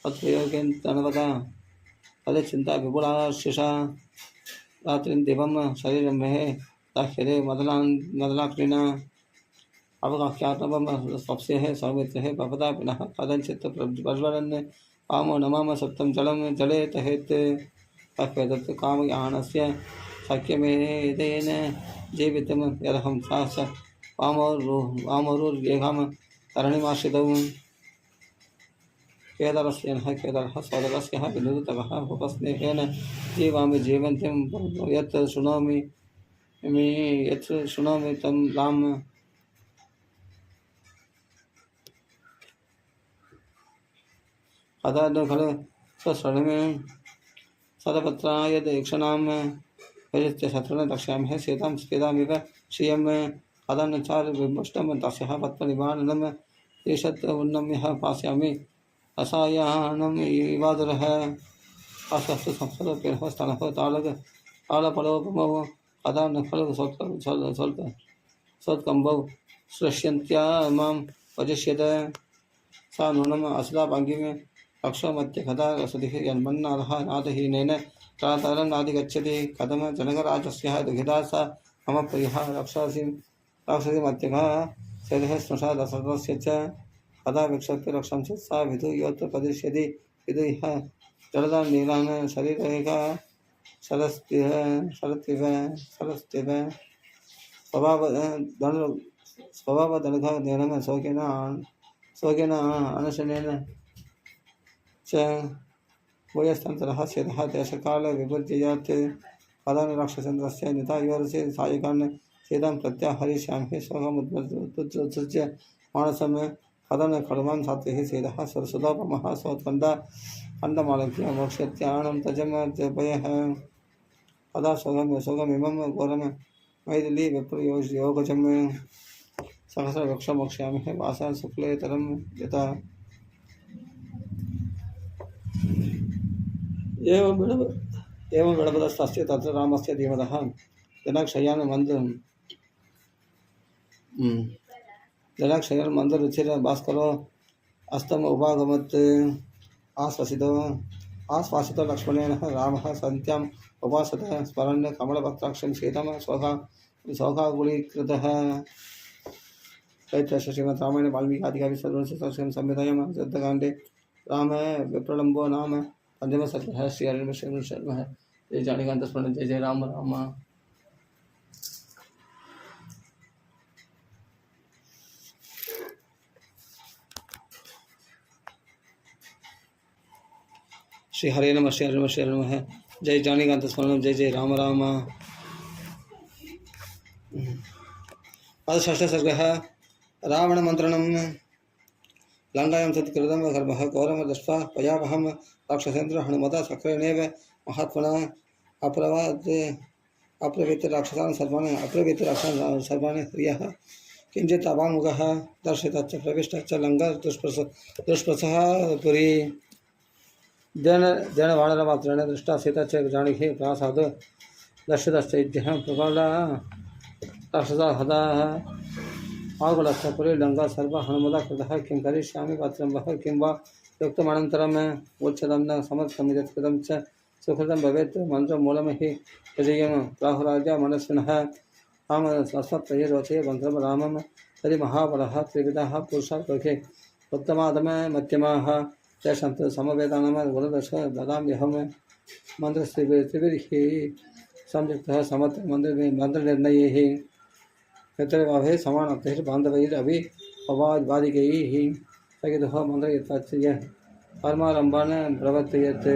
तत्प्रयोगेन्तनवता तदचिन्ता विपुला शिषा रात्रिं दिवं शरीरं मे दाह्यते मदनाग्निना अवगाह्यात्मवं स्वप्स्यः सौमित्रिः भवता पुनः कथञ्चित् प्रज्वलन् पामो नमाम सप्तं जले तहेत् तत्त्वदत् कामयानस्य शक्यमेतेन जीवितं यदहं सा च वामरुर्येघं तरणिमाश्रितौ केदारस्यनः केदारः सोदरस्यः विनुततः उपस्नेहेन जीवामि जीवन्तीं यत् शृणोमि तं राम कदा खलु स्वश्रणमे सदपत्राय दीक्षणां वैद्य शत्रुन दक्ष्यामहे सीतां स्फेदामिव श्रियं कदानुचार विमुष्टं तस्याः पद्मनिवारणम् ईषत् उन्नम्यः पास्यामि असायानम् इवादुरः आशस्तु संस्कृतोऽप्यः स्तनः तालपलोपमौ कदा न खलु सोत्कम्बौ श्लक्ष्यन्त्या मां वजिष्यत सा नूनम् असलापाङ्गिं रक्षोमत्य कदा रसतिः यन्मन्नादः नादहीनेन प्रातरं नादिगच्छति कथं जनकराजस्यः दुहिता सा मम प्रियः रक्षसि मत्यकः सेदः स्नुषा दशरथस्य च कदा विक्षप्य रक्षंसि सा विधूयोऽत्र प्रदिश्यति विधूयः जलदां नीलान् शरीरैका शरत्विव स्वभावदनुघानेन शोकेन अनशनेन च भूयस्तन्तरः स्यतः देशकालविभुर्जयात् पदान् राक्षसेन्द्रस्य नितायोरसि सायकान् सीतां प्रत्याहरिष्यामि शोकमुत्सृज्य मानसं पदान् खड्वान् सात्विः सीतः सुतोपमः खण्डमालक्ष्य मोक्ष्यत्याणं तजमर्जपयः कदा शोकमिमं घोरं मैथिली विप्रयोगजं सहस्रवृक्षमोक्ष्यामि वासा शुक्लेतरं यथा एवं विडपदस्तस्य तत्र रामस्य धीमतः जनक्षयान् मन्दरुचिर भास्करो अस्तम उपागमत् आश्वासितो लक्ष्मणेन रामः सन्त्याम् उपासत स्मरन् कमलपत्राक्षं सीतं शोकाकुलीकृतः चैत्रस्य श्रीमद् रामायण वाल्मीकि संहितायां युद्धकाण्डे राम विप्रलम्बो नाम पंचम सर्ग श्री हरिम शर्मा है। जय जानीकांत स्मरण जय जय राम राम। श्री हरे नमः श्री हरिम शर्मा है। जय जानीकांत स्मरण जय जय राम राम। षष्ठ सर्ग रावण मंत्रणम लंकायां सत्कृतं गर्भः घोरं दृष्ट्वा पयावहं राक्षसेन्द्र हनुमता सक्रेणेव महात्मना अप्रवीत राक्षसान् सर्वाणि प्रियः किञ्चित् अवाङ्मुखः दर्शितश्च प्रविष्टश्च लङ्का दुष्प्रसः पुरी वानरमात्रेण दृष्टा सीता च जानीहि प्रासादो दर्शितश्चैद्यः प्रबला राक्षसा हताः आकुलश्च पुरी लङ्का सर्वा हनुमता कृतः किं करिष्यामि पात्रं वः किं वा युक्तमनन्तरम् उच्यतं न समर्थं यत्कृतं च सुकृतं भवेत् मन्त्रमूलं हि विजयं राहुराजा मनस्विनः राम अस्मत्प्रिये रोचये मन्त्रं रामं तर्हि महाबलः त्रिविधः पुरुषाः लोके उत्तमादमध्यमाः तेषां समवेदानां गुणदश ददाम्यहं मन्त्रस्त्रिभिः संयुक्तः समर्थ मन्त्रनिर्णयैः यत्रैवाभे समानर्थैर्बान्धवैरपि अवादिकैः सहितः मन्त्रयत्वाच्य कर्मारम्भान् प्रवर्तयत्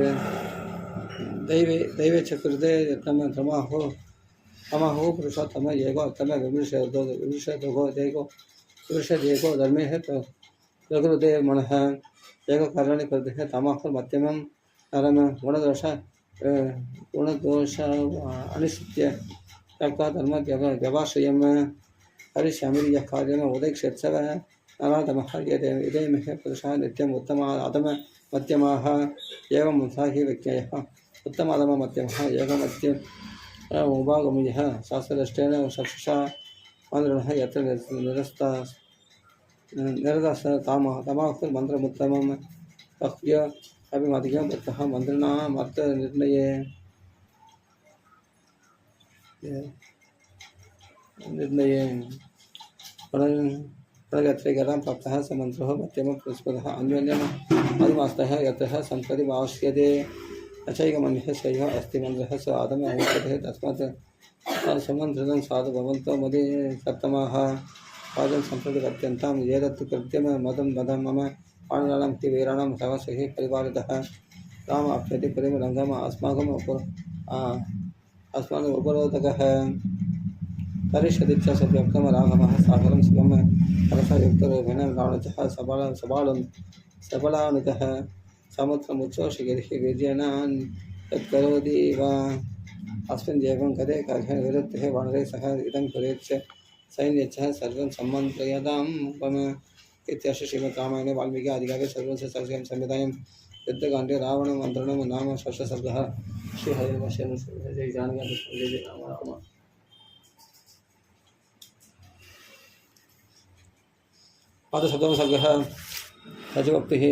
दैवे च कृते तमाहो पुरुषोत्तम एकोत्तम विमृशदेको धर्मे प्रकृते मनः एककरणे कृते तमाहो मध्यमं नरम गुणदोष अनुसृत्य त्यक्त्वा धर्मव्यवाश्रयं हरिष्यामि यः कार्यम् उदयक्षेत्सव नराधमः इदयमः पुरुषः नित्यम् उत्तमाधम मध्यमाः एवं सा हि विज्ञेयः उत्तमाधम मध्यमः एकमध्यम् उपागम्यः शास्त्रदृष्टेन चक्षुषा मन्त्रणः यत्र तमाहुर्मन्त्रमुत्तमं तह्य अभिमधिकं वृत्तः मन्त्रिणामर्थनिर्णये प्रणयत्रेकरां प्राप्तः स मन्त्रः मध्यमः पुरस्कृतः अन्योन्यम् अधिमास्तः यतः सम्प्रति आवश्यते अचैकमन्यः सयः अस्ति मन्त्रः स आदमे अमुच्यते तस्मात् समन्त्रितं साधु भवन्तो मदे सप्तमाः पादं सम्प्रति अत्यन्तां एतत् कृत्यं मदं मम पाणिनां हि वीराणां सहसः परिपालितः राम अप्यति पुरीं रङ्गम् अस्माकम् उपरोधकः करिष्यति च सव्यक्तं राघवः सागरं शिवं रसयुक्तरूपेण रावणचः सबलानुकः समुद्रमुच्चोषगिरिः वीर्येण तत्करोति वा अस्मिन् एवं गदे कर्षण विरुद्धे वानरे सह इदं कुरेच्च सैन्यच्छः सर्वं सम्मन्त्रयतां उपम इत्यस्य श्रीमद् रामायणे वाल्मीकि आदिकाव्ये सर्वस्य सहस्रं संहितायां युद्धकाण्डे रावणमन्त्रणं नाम षष्ठसर्गः। श्रीहरे वशं जय जानकी जय जय राम राम। पादशब्दसर्गः रजवक्तिः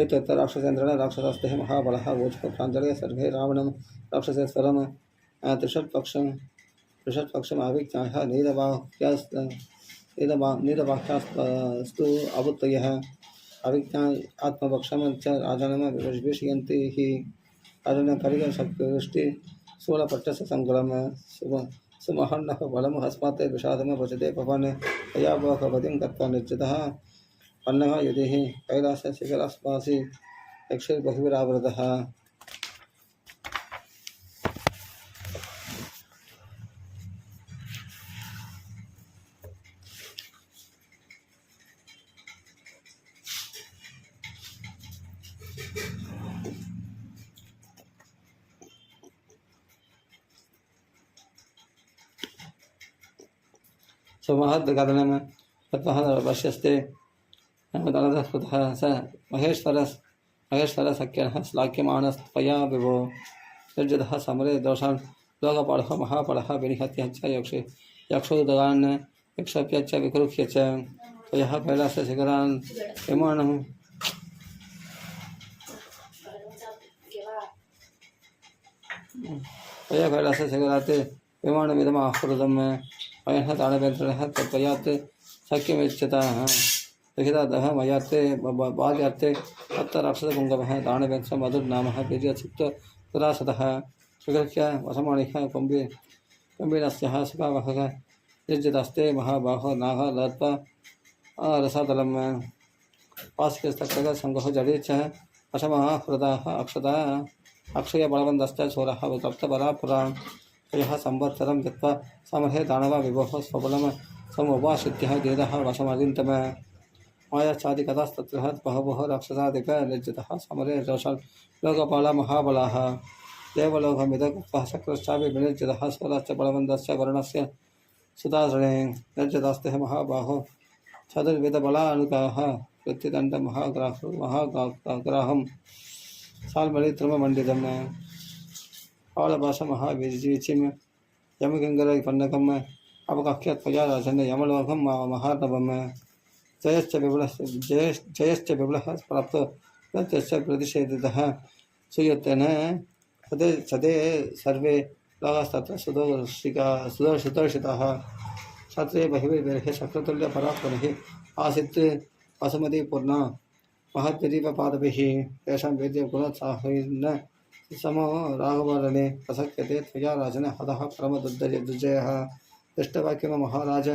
एतत् राक्षसेन्द्रेण राक्षसस्ते महाबलः वोचः प्राञ्जलये सर्वे रावणं राक्षसेश्वरं त्रिषट्पक्षम् आविज्ञाः नीतवाक्यास्तु अवुत्तयः अविज्ञा आत्मपक्षं च राजानं विषयन्ति हि राजानं परिगणशक्तिवृष्टि शूलपट्टस्य सङ्कुलं सुमहन्नः बलं हस्मात् विषादं भजते पवन् तयावकवतिं गत्वा निर्जितः पन्नः युधिः कैलासशिखरस्वासी यक्षैर्बहुविरावृतः। सुमहद्गगनं तत्त्वः वश्यस्ते नमदनदस्फुटः स महेश्वरसख्यः श्लाघ्यमाणस्त्वया विभो निर्जितः समरे दोषान् लोकपालः महापालः विनिहत्य च यक्षोदगान् यक्षप्य च विकृह्य च त्वयः कैलासशिखरान् विमानं त्वया कैलासशिखरात् विमानमिदमाहृतं वयः ताडवेन्द्रः त्वयात् सख्यमिच्छतः लिखितादः मयार्थे बाल्यार्थे सप्तराक्षसपुङ्गवः दानवेन्द्र मधुर्नामः वीर्यचित्तो दुरासतः विगृह्य वसमाणिः कुम्भीरस्यः सुखावहः निर्जितस्ते महाबाहो नाग लत्वा रसातलं पास्यस्तक्षगसङ्गः जडेच्छः अशमः हृदाः अक्षयबलवन्दश्च चोरः तप्तपरापुरा यः संवत्सरं गत्वा समर्हे दानवा विभोः स्वबलं समुपाश्रित्यः देदः वशमरिन्तम मायाचादिकथास्तत्र बहवः राक्षसादिक निर्जितः समरे रोषान् लोकपाला महाबलाः देवलोकमिदगत्वः शक्रश्चापि विनिर्जितः स्वरश्च बलवन्दश्च वर्णस्य सुतासणे निर्जितास्ते महाबाहो चतुर्विधबलानुगाः कृत्यदण्डमहाग्राहं साल्मलित्रममण्डितम् आवलभाषमहावीचिं यमगङ्गरपन्नकम् अपकक्ष्य त्वया राजन् यमलोकं महार्णवम् जयश्च विपुलः प्राप्तो प्रत्यश्च प्रतिषेधितः सुयत्तेन सदे सर्वे लोकास्तत्र सुदर्शिताः क्षत्रे बहिर्विर्हे शक्रतुल्यपराक्रमिः आसीत् वसुमतीपूर्णा महद्विदीपपादभिः तेषां वेद्यगुणोत्साहेन समो राघवरणे प्रसक्यते त्वया राजन् हतः परमदुर्जयः दृष्टवाक्यं महाराज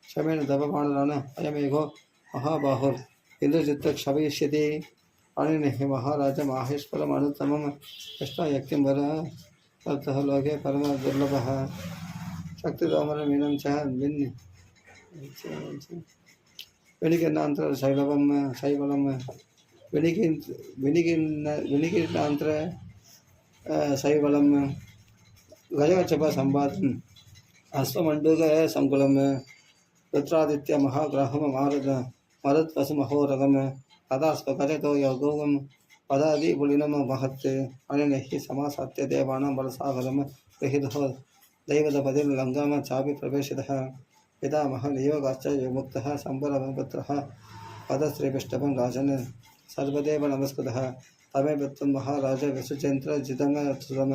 क्षमेण दवपाणरान् अयमेघो महाबाहुर् इन्द्रजित्क्षविष्यति पाणिनिः महाराज माहेश्वरमनुत्तमं दृष्टायक्तिं वर ततः लोके परमदुर्लभः शक्तितोमरमीनं च विनिकिन्नान्तरशैवलं विनिकिन्नान्तर शैवलं गजगच्छपसंवादम् अश्वमण्डूकसङ्कुलं रुद्रादित्य महाग्रहं मरुत्वसुमहोरगं तदास्पकजतो योगोगं पदादिपुलिनं महत् अनिनैः समासाद्य देवानां बलसागरं गृहीतः दैवतपतिर्लङ्गां चापि प्रवेशितः पितामहनियोगाश्च योगमुक्तः सम्बरपुत्रः पदश्रीविष्टभं राजन् सर्वदेव नमस्कृतः तमेव त्वं महाराज विसुचेन्द्रजितं सुतं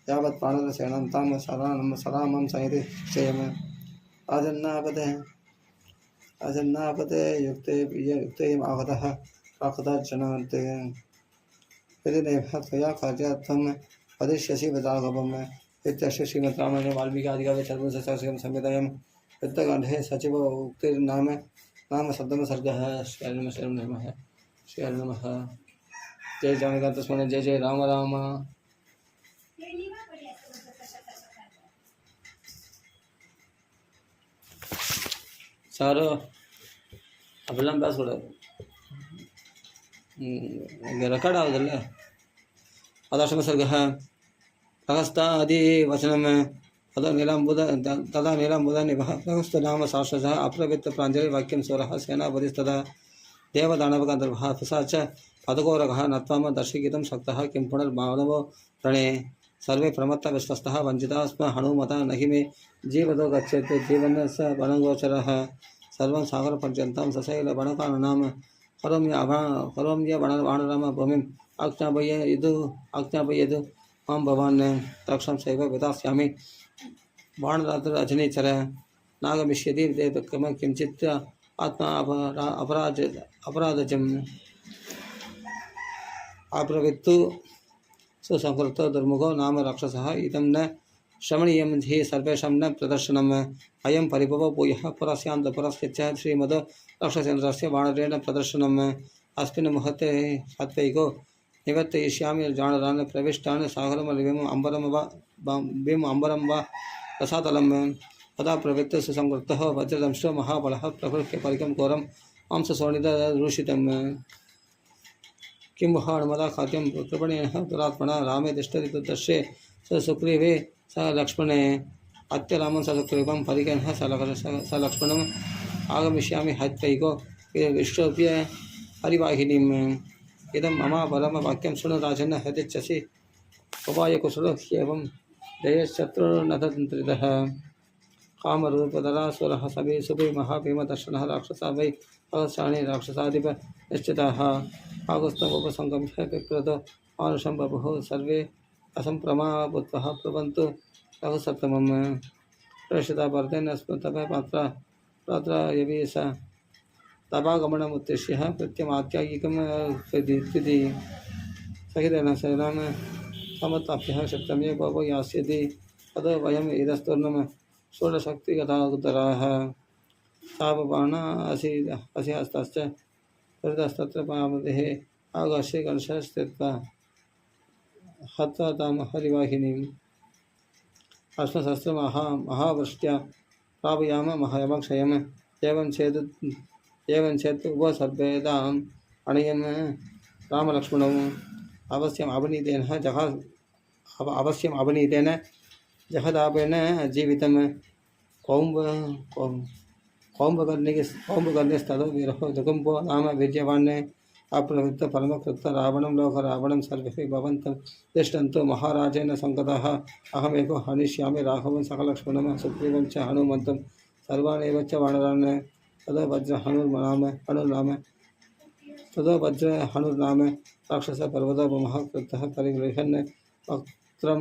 यावत् प्राणरसेनां तां सरामं संयतिक्षयम् राजन्नापते युक्तेयम् आहतः प्राकृतार्जनान्ते यदि नैव त्वया कार्यात् त्वं वदिष्यसि वदागमम् इत्यस्य श्रीमद् रामायणे वाल्मीकि आदिकाव्ये चतुर्दशसहस्रं संहितायां युद्धकाण्डे सचिव उक्तिर्नाम शब्दमसर्गः। श्री नमः जय जानकी जय जय राम राम। ಸಾರು ಅವೆಲ್ಲ ಬೇಸ್ಬಿಡ ರೆಕಾರ್ಡ್ ಆಗೋದಿಲ್ಲ. ಅದಾಶ್ರಮ ಸರ್ಗ प्रहस्तादिवचनं तदा नीलाम्बुदनिभः प्रहस्तनाम शाश्वतः अप्रवृत्तप्राञ्जलिवाक्यं स्वरः सेनापतिस्तदा देवदानवगन्धर्वः पिशाच पदकोरगः नत्वां दर्शिकितं शक्तः किं पुनर्मानवो रणे सर्वे प्रमत्ता विश्वस्तः वञ्चिता स्म हनुमता न हि मे जीवतो गच्छेत् जीवनस्य वनगोचरः सर्वं सागरपर्यन्तं सशैलवनकाननां करोम्य वानराम भूमिम् आज्ञापयतु मां भवान् रक्षं सैव विधास्यामि वानरात्ररजनीचर नागमिष्यति किञ्चित् आत्मा अपराधजम् अप्रवृत्तु सुसंकृतो दुर्मुखो नाम राक्षसः इदं न श्रमणीयं हि सर्वेषां न प्रदर्शनम् अयं परिभवो भूयः पुरस्यान्तपुरस्कृत्य श्रीमदो राक्षसेन्द्रस्य वानरेण प्रदर्शनम् अस्मिन् मुहूर्ते सात्वैको निवर्तयिष्यामि जानरान् प्रविष्टान् सागरमलिविम् अम्बरं वा रसातलं तदा प्रवृत्त सुसंकृतः वज्रदंशो महाबलः प्रकृत्य परिकं घोरं मांसशोणितरूषितम् किं हनुमता खाद्यं कृपणेन दुरात्मना रामे तिष्ठति तद्दर्शे स सुग्रीवे स लक्ष्मणे अत्यरामं स सुग्रीवं परिगणः स लक्ष्मणम् आगमिष्यामि हत्वैको विश्वप्य परिवाहिनीम् इदं मम परमवाक्यं शृणु राजन् हतिच्छसि उपायकुशलो ह्येवं जयशत्रुर्नतन्त्रितः कामरूपधरासुरः सभि सुभि महाभीमदर्शनः राक्षसा वै सहस्राणि राक्षसाधिप निश्चिताः आगस्तमुपसङ्गम्य विप्रतो मानुषं बभुः सर्वे असम्प्रमाभूत्वः प्रवन्तु लघुसप्तमं प्रेषिता भरतेन स्मृतः पात्र यवि स तपागमनमुद्दिश्य प्रत्यमात्यायिकं विधि सहितेन सेनां समताभ्यः सप्तमे बभो यास्यति तदा वयम् इदस्तूर्णं षोडशक्तिगताः सावबाणा असि हस्तश्च हृदस्तत्र पामदेः आकाशे कलशः स्थित्वा हत्वा तां हरिवाहिनीम् अश्वशस्त्रमहावृष्ट्या प्रापयाम महायमक्षयम् एवं चेत् उपसर्पेदाम् अणयन् रामलक्ष्मणौ अवश्यम् अवनीतेन जहदापेन जीवितं कौम्भकर्णिस्ततो वीरो दुकुम्भो नाम वीर्यवान् अप्रवृत्त परमकृत रावणं लोकरावणं सर्वे भवन्तं तिष्ठन्तु महाराजेन संगतः अहमेको हनिष्यामि राघवं सकलक्ष्मणं सुग्रीवं च हनुमन्तं सर्वान् एव च वानरान् ततो वज्र हनुर्नाम राक्षसपर्वतो महाकृतः परिगृह्यन् वक्त्रं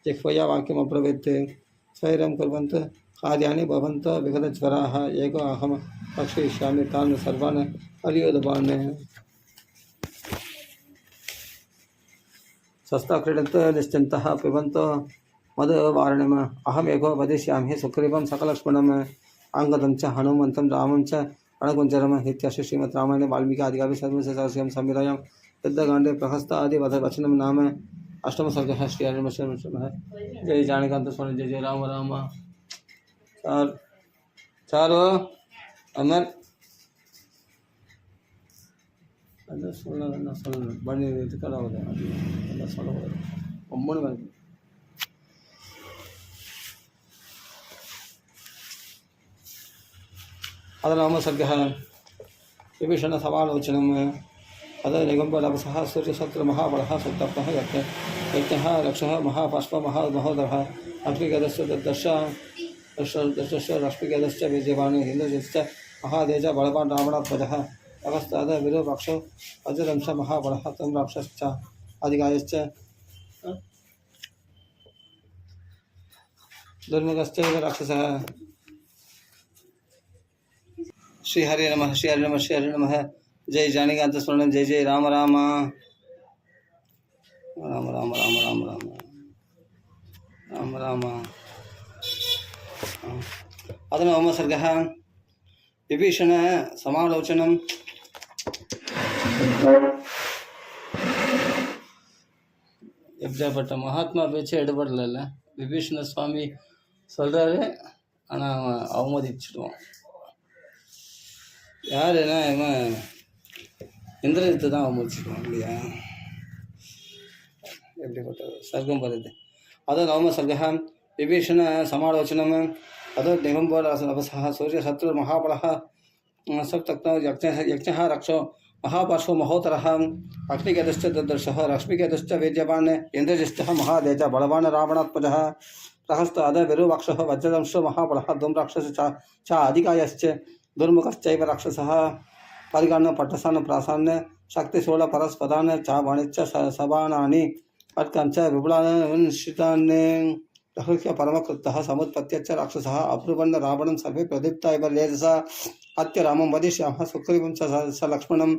जिह्वया वाक्यमब्रवीत् स्वैरं कुर्वन्तु कार्याणि भवन्तः विगतज्वराः एको अहं रक्षयिष्यामि तान् सर्वान् हरियोधवान् स्वस्ता क्रीडन्तु निश्चिन्तः पिबन्तु मधुवारिणम् अहमेको वदिष्यामि सुग्रीवं सकलक्ष्मणम् अंगदं च हनुमन्तं रामं च रणकुञ्जरम् इत्यस्य श्रीमद् रामायणे वाल्मीकि आदिकाव्ये षड्दशसहस्रं संहितायां युद्धकाण्डे प्रहस्तादिवचनं नाम अष्टमसर्गः श्रीहरिः जय जानकान्त स्वामी जय जय राम राम चारो अमर बड़ी ಒಮ್ಮೆ अदनामसर्गः विभीषण समालोचनम् अद निगम्बरवसः सूर्यशत्रुमहाबलः सत्तप्तः यज्ञः रक्षः महापाश्व महोदरः रश्मिगदश्च दश रश्मिगदश्च विजयवान् हिन्दुश्च महादेज बलवान् रावणध्वजः अगस्ताद विरूपाक्षो वज्रदंश महाबलः तं राक्षश्च अधिकायश्च दुर्मुखश्च राक्षसः श्री हरे नमः श्री हरे नमः श्री हरे नमः जय जानकान्त स्मरणं जय जय राम राम राम राम राम राम राम राम राम अदनवमसर्गः विभीषण समालोचनं எப்படிப்பட்ட மகாத்மா பேச்சு எடுபடல விபீஷண சுவாமி சொல்கிறாரு ஆனால் அவமதிச்சிடுவான் யாருன்னா இவன் இந்திரஜித்தை தான் அவமதிச்சிடுவான் இல்லையா எப்படிப்பட்ட சர்க்கம் வருது अद नवमसर्गः विभीषण समालोचनम् अद दिगम्बरसः सूर्यशत्रुर्महाबलः सप्तक्तौ यज्ञः रक्षो महापार्श्वो महोत्तरः अग्निकेतश्च दुर्दर्शः रश्मिकेतश्च वीर्यवान् इन्द्रजिष्टः महातेज बलवान् रावणात्मजः प्रहस्त अद विरुवक्षः वज्रदंशो महाबलः धूम्राक्षसः च अधिकायश्च दुर्मुखश्चैव राक्षसः परिगण पट्टसान् प्रासान् शक्तिशूल परस्पदान् च वाणिज्य सबाणानि अट्कञ्च विपुलान् श्रितान् प्रहृत्य परमकृतः समुत्पत्य च राक्षसः अब्रुवन् रावणं सर्वे प्रदीप्ता इव तेजसा अत्य रामं वदिष्यामः सुग्रीवं च स लक्ष्मणं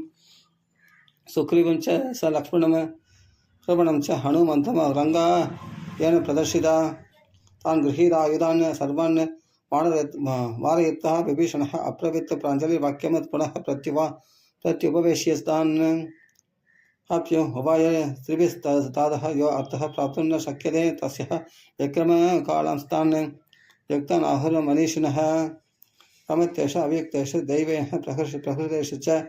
श्रवणं च हनुमन्तं रङ्गा येन प्रदर्शिता तान् गृहीतायुधान् सर्वान् वारयित्वा विभीषणः अब्रवीत् प्राञ्जलिवाक्यं पुनः प्रत्युपवेश्यस्तान् अप्यो उपाय त्रिभिस्तादः यो अर्थः प्राप्तुं न शक्यते तस्य विक्रमकालांस्तान् युक्तान् आहुर्मनीषिणः प्रमत्येष अव्यक्तेषु दैवेन प्रकृतेषु च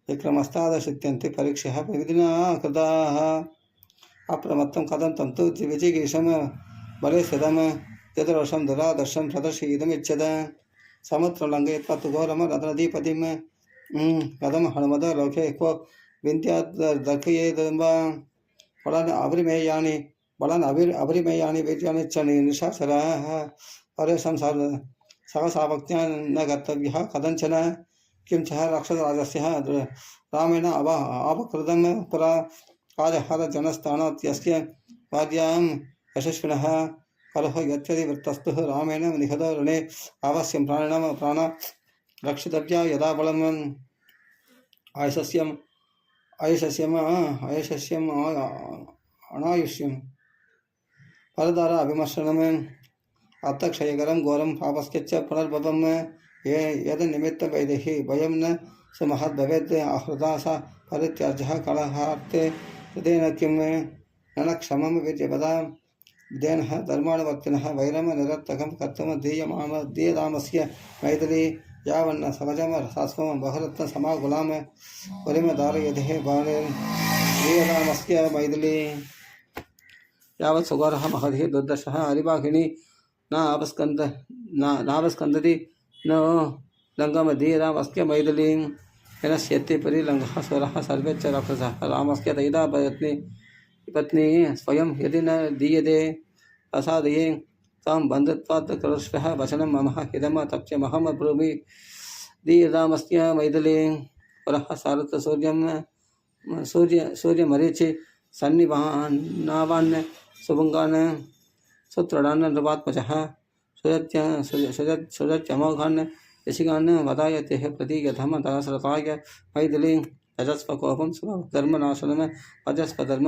विक्रमस्तादशित्यन्ति परीक्षः विधिना कृताः अप्रमत्तं कथं तं तु विजिगीषं बले स्थितं यदरोषं दुरादर्शं प्रदर्शयितुमिच्छत समुद्रं लङ्घयित्वा तु घोरमरनदीपतिं कथं हनुमद लोके क्व विन्ध्यादर्कयेद् वा बलान् अभिरिमेयानि वीर्याणि च निशाचराः परेषां सहसाभक्त्या न कर्तव्यः कथञ्चन किं च राक्षसराजस्य रामेण अपकृतं पुरा काजहरजनस्थानात् यस्य भार्यां यशस्विनः कलह यत्यधिवृत्तस्तु रामेण निहतो रणे अवश्यं प्राण रक्षितव्या यदा बलम् आयुष्यम् अनायुष्यं परदार अभिमर्शनम् अर्थक्षयकरं घोरं पापस्यच्च पुनर्भवं यद् निमित्तवैदेहि वयं न सुमहद्भवेत् आहृता सा परित्याज्यः कलहार्थे तदेन किं न क्षमं वीर्यपदा विदेनः धर्मानुवर्तिनः वैरं निरर्थकं कर्तुं दीयतामस्य मैथिली यावन्न सहजं रसास्वं बहुरत्न समाकुलां परिमधारयते दीयतामस्य मैथिली यावत् सुगरः महधिः दुर्दशः हरिवाहिनी नावस्कन्दति न लङ्गमधीरामस्य मैथिलीं यनश्यति परिलङ्घः स्वरः सर्वे च राक्षसः रामस्य दयिता पत्नी स्वयं यदि न दीयते असादये तां बन्धत्वात् कृष्णः वचनं मम इदं तप्यमहं ब्रूमि दीयतामस्य मैथिलीं पुरः सारथ सूर्यमरीचि सन्निभानावान् सुभङ्गान् सुत्रडान् नृपात्मजः सुजत्यमोघान् यशिगान् वदायते प्रतीयधम दशरथाय मैथिलीं यजस्वकोपं स्वधर्मनाशनं अजस्वधर्म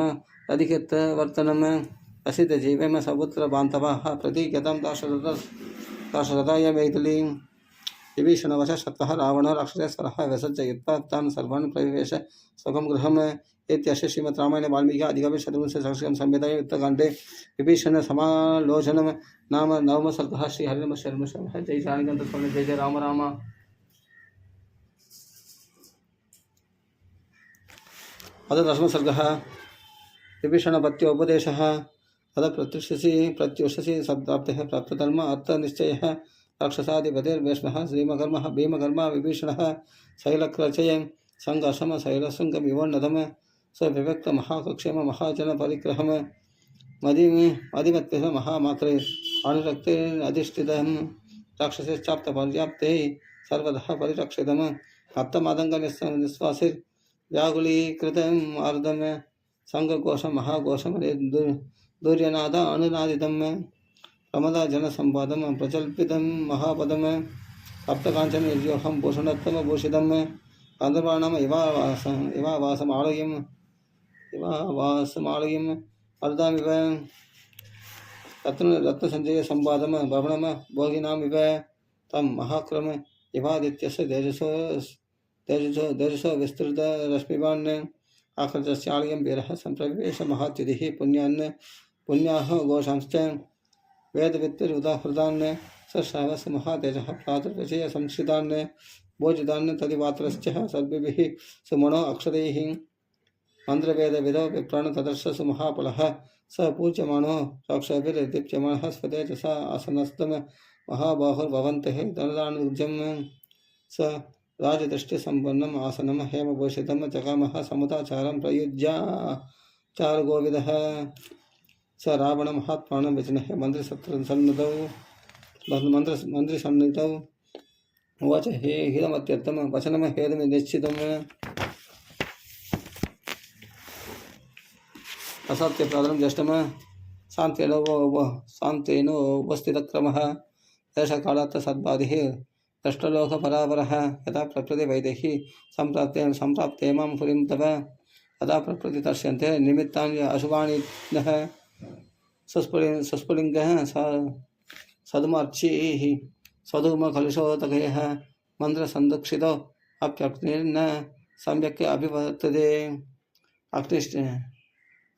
अधिकृतवर्तनं असितजीवेम सपुत्रबान्धवाः प्रतीयतं दाशरथाय मैथिलीं विभीषणवश शत्रुः रावणो राक्षसेश्वरः विसर्जयित्वा तान् सर्वान् प्रविवेश स्वकं गृहम् इत्यस्य श्रीमद् रामायणे वाल्मीकि आदिकाव्ये शतकोत्तरसहस्रकं संहितायां युद्धकाण्डे विभीषण समालोचनं नाम नवमसर्गः श्रीहरिर्नमः शर्म जय जानकीकान्तस्मरण जय जय राम राम। अथ दशमसर्गः विभीषणपत्योपदेशः अथ प्रत्युषसि शब्दार्थः प्राप्तधर्म अर्थनिश्चयः राक्षसाधिपतिर्भीष्मः श्रीमकर्मः भीमकर्मा विभीषणः शैलक्रचय संघर्षम शैलशृङ्गमिवोन्नतम् स्वविभक्त महाकक्षेम महाजन परिग्रहम मदिमत्पिह महामात्रे अनुरक्तिरधिष्ठितं राक्षसेश्चाप्त पर्याप्ते सर्वतः परिरक्षितम् अर्थमादङ्गनिःश्वासिर्व्याकुलीकृतम् आर्दम् संघकोशं महाकोशं दुर्यनाद अनुनादितं प्रमदा जनसंवादं प्रजल्पितं महापदं सप्तकाञ्चन निर्योहं भूषणोत्तमभूषितं गन्धर्वाणाम् इवावासमालयम् अर्धामिव रत्नसञ्जय संवादं भवनं भोगिनामिव तं महाक्रम इवादित्यस्य तेजसो विस्तृतरश्मिवान् आकृतस्यालयं वीरः सम्प्रवेश महातिथिः पुण्याः घोषांश्च वेदवित्तिरुदाहृतान् सश्रावस महातेजः प्रातर्विषय संस्कृतान् भोजितान् तदिवात्रश्च सर्वेभिः सुमनो अक्षदैः मन्त्रवेदविदो विप्रान् तदर्श सुमहाफलः स पूज्यमानो रक्षभिर्दीप्यमानः स्वतेजसा आसनस्तम महाबाहुर्भवन्तः दण्डानुजं स राजदृष्टिसम्पन्नम् आसनं हेमभूषितं जगामः समुदाचारं प्रयुज्याचारगोविदः स रावणमहात्मानं विचिनः मन्त्रिसन्निधौ मन्त्रिसन्निधौ उवाच हे हिरमत्यर्थं वचनं हेतुनिश्चितम् असत्यप्रदं ज्येष्ठं शान्तेनोपस्थितक्रमः देशकालात् सद्बाधिः दष्टलोकपरावरः यदा प्रकृति वैदेही सम्प्राप्ते मां पुरीं तव तदा प्रकृति दर्श्यन्ते निमित्तानि अशुभानि नः सुस्फुलिङ्गः सदुमर्चिः स्वधूमकलुषोदकयः मन्त्रसन्दुक्षितो अप्यग्निर्न सम्यक् अभिवर्तते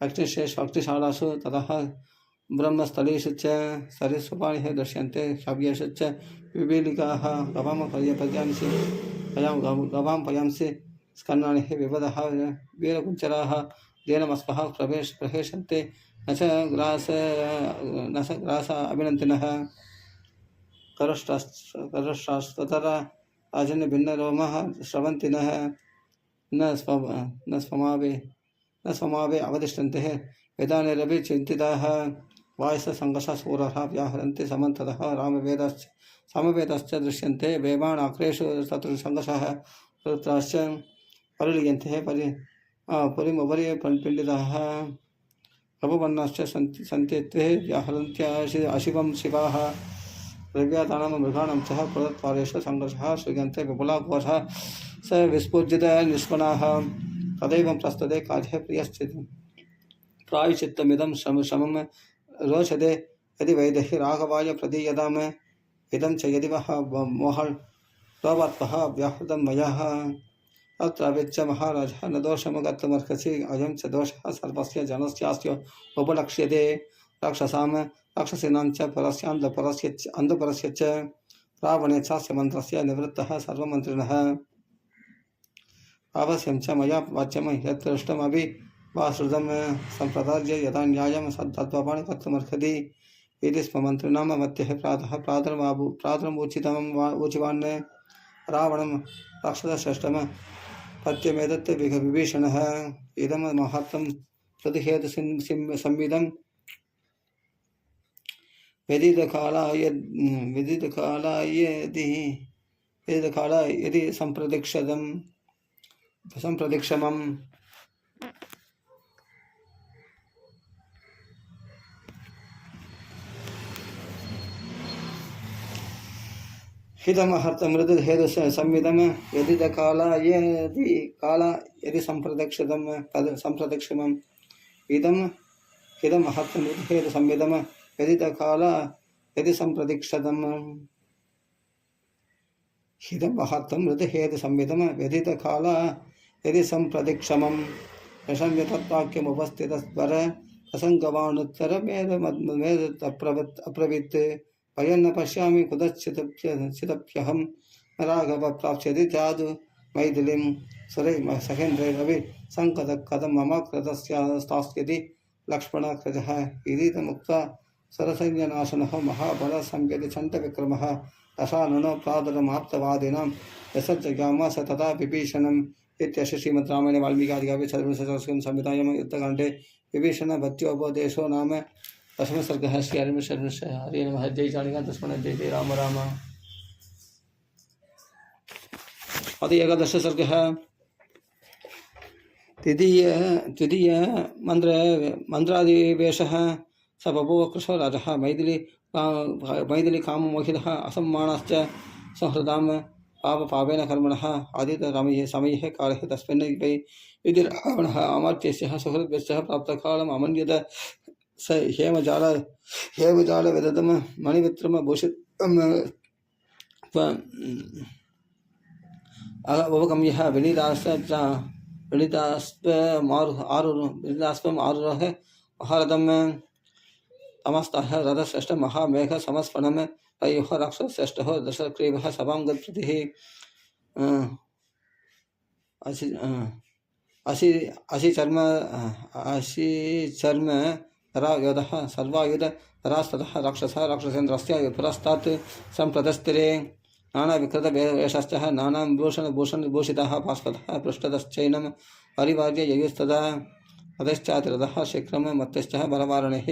अग्निशालासु ततः ब्रह्मस्थलेषु च सरिसृपाणिः दृश्यन्ते काव्येषु च विवेलिकाः गवां पयांसि स्कन्नानि विवदः वीरकुञ्चराः देनमस्पः प्रवेशन्ते न च ग्रास अभिनन्तिनः करष्टास्ततरा राजन्यभिन्नरोमः स्रवन्तिनः न स्वमावे अवतिष्ठन्ते वेदानिरपि चिन्तिताः वायससङ्घर्षसूरः व्याहरन्ति समन्ततः सामवेदश्च दृश्यन्ते वेवाणाक्रेषु शत्रुसङ्घर्षः रुद्राश्च परिलीयन्ते पुरीमुपरि पिण्डिताः प्रभुवन्नाश्च सन्ति त्वे व्याहरन्त्याशिवं शिवाः द्रव्यादानां मृगाणां च प्रदत्वारेषु सङ्घर्षः श्रूयन्ते विपुलाघोषः स विस्फुजितनिष्पणाः तदैव प्रस्तुते कार्ये प्रियश्चित् प्रायश्चित्तमिदं श्रमं रोचते यदि वैदेही राघवाय प्रदीयताम् इदं च यदि वः मोहल्लोभात्वः व्याहृतं मया तत्राविच्च महाराजः न दोषमगतमर्हसि अयं च दोषः सर्वस्य जनस्यास्य उपलक्ष्यते राक्षसीनां च अन्धपरस्य च रावणे चास्य मन्त्रस्य निवृत्तः सर्वमन्त्रिणः आवश्यं च मया वाच्यं यत् दृष्टमपि वा श्रुतं सम्प्रदार्य यदा न्यायं सद्तत्त्वानि कर्तुमर्हति इति स्म मन्त्रिणां मध्यः प्रातः प्रातरमुचिवान् रावणं राक्षसश्रेष्ठं पत्यमेतत् विभीषणः इदं महत्त्वं प्रतिहेतुसंविदं विदितकालाय यदि सम्प्रदिक्षमम् हितमहर्तमृदुहेतु संविदं यदि सम्प्रदिक्षितं तद् सम्प्रदिक्षमम् इदं हितमहर्तमृदुहेतु संविदं यदि सम्प्रदिक्षतं हितमहर्तमृदुहेतु संविदं यदि सम्प्रदिक्षमं यशम्यतत्वाक्यमुपस्थितस्वर असङ्गवानुत्तरमेदप्रवित् वयन्न पश्यामि कुतश्चिदप्यहं राघव प्राप्स्यति त्यादु मैथिलीं सुरै सहेन्द्रैरवि सङ्कतकथं मम कृतस्यास्तास्यति लक्ष्मणकृतः इदीतमुक्त्वा सरसैन्यनाशनः महाबलसंव्यतिचण्डविक्रमः दशाननो प्रादरमाप्तवादिनां यशज्जगाम स तथा विभीषणम् इत्यस्य श्रीमद्रामायणे वाल्मीकिआदिकाव्ये चतुर्विंशतितमे संहितायां युद्धकाण्डे विभीषणभक्त्योपदेशो नाम दशमसर्गः श्री हरि नमः। जय जानिकान्तस्मरण जय जय राम राम। अतः एकादश सर्गः द्वितीय मंत्रादिवेशः स बभूव कृशराजः मैथिली काममोहितः असम्मानश्च संहृतां पावेन कर्मणः आदितरामैः समयः कालः तस्मिन् वै यदि रावणः अमर्त्यस्य सुहृद्भ्यश्च प्राप्तकालम् अमन्यत स हेमजालविदतं मणिवित्रमभूषितम् उपगम्यः विनीतास्त्वमारुह्य महारथं तमस्तः रथश्रेष्ठ महामेघ समस्फणं तयोः राक्षसश्रेष्ठः दशग्रीवः सभां गत्प्रतिः अशी चर्म रा योधः सर्वायुध रास्ततः राक्षसः राक्षसेन्द्रस्य पुरस्तात् सम्प्रदस्तिरे नानाविकृतवेषश्च नानाभूषणभूषितः भास्वतः पृष्ठतश्चैनम् परिवार्य ययुस्तदा अधश्चातिरथः शीघ्रं मत्तश्च बलवारणैः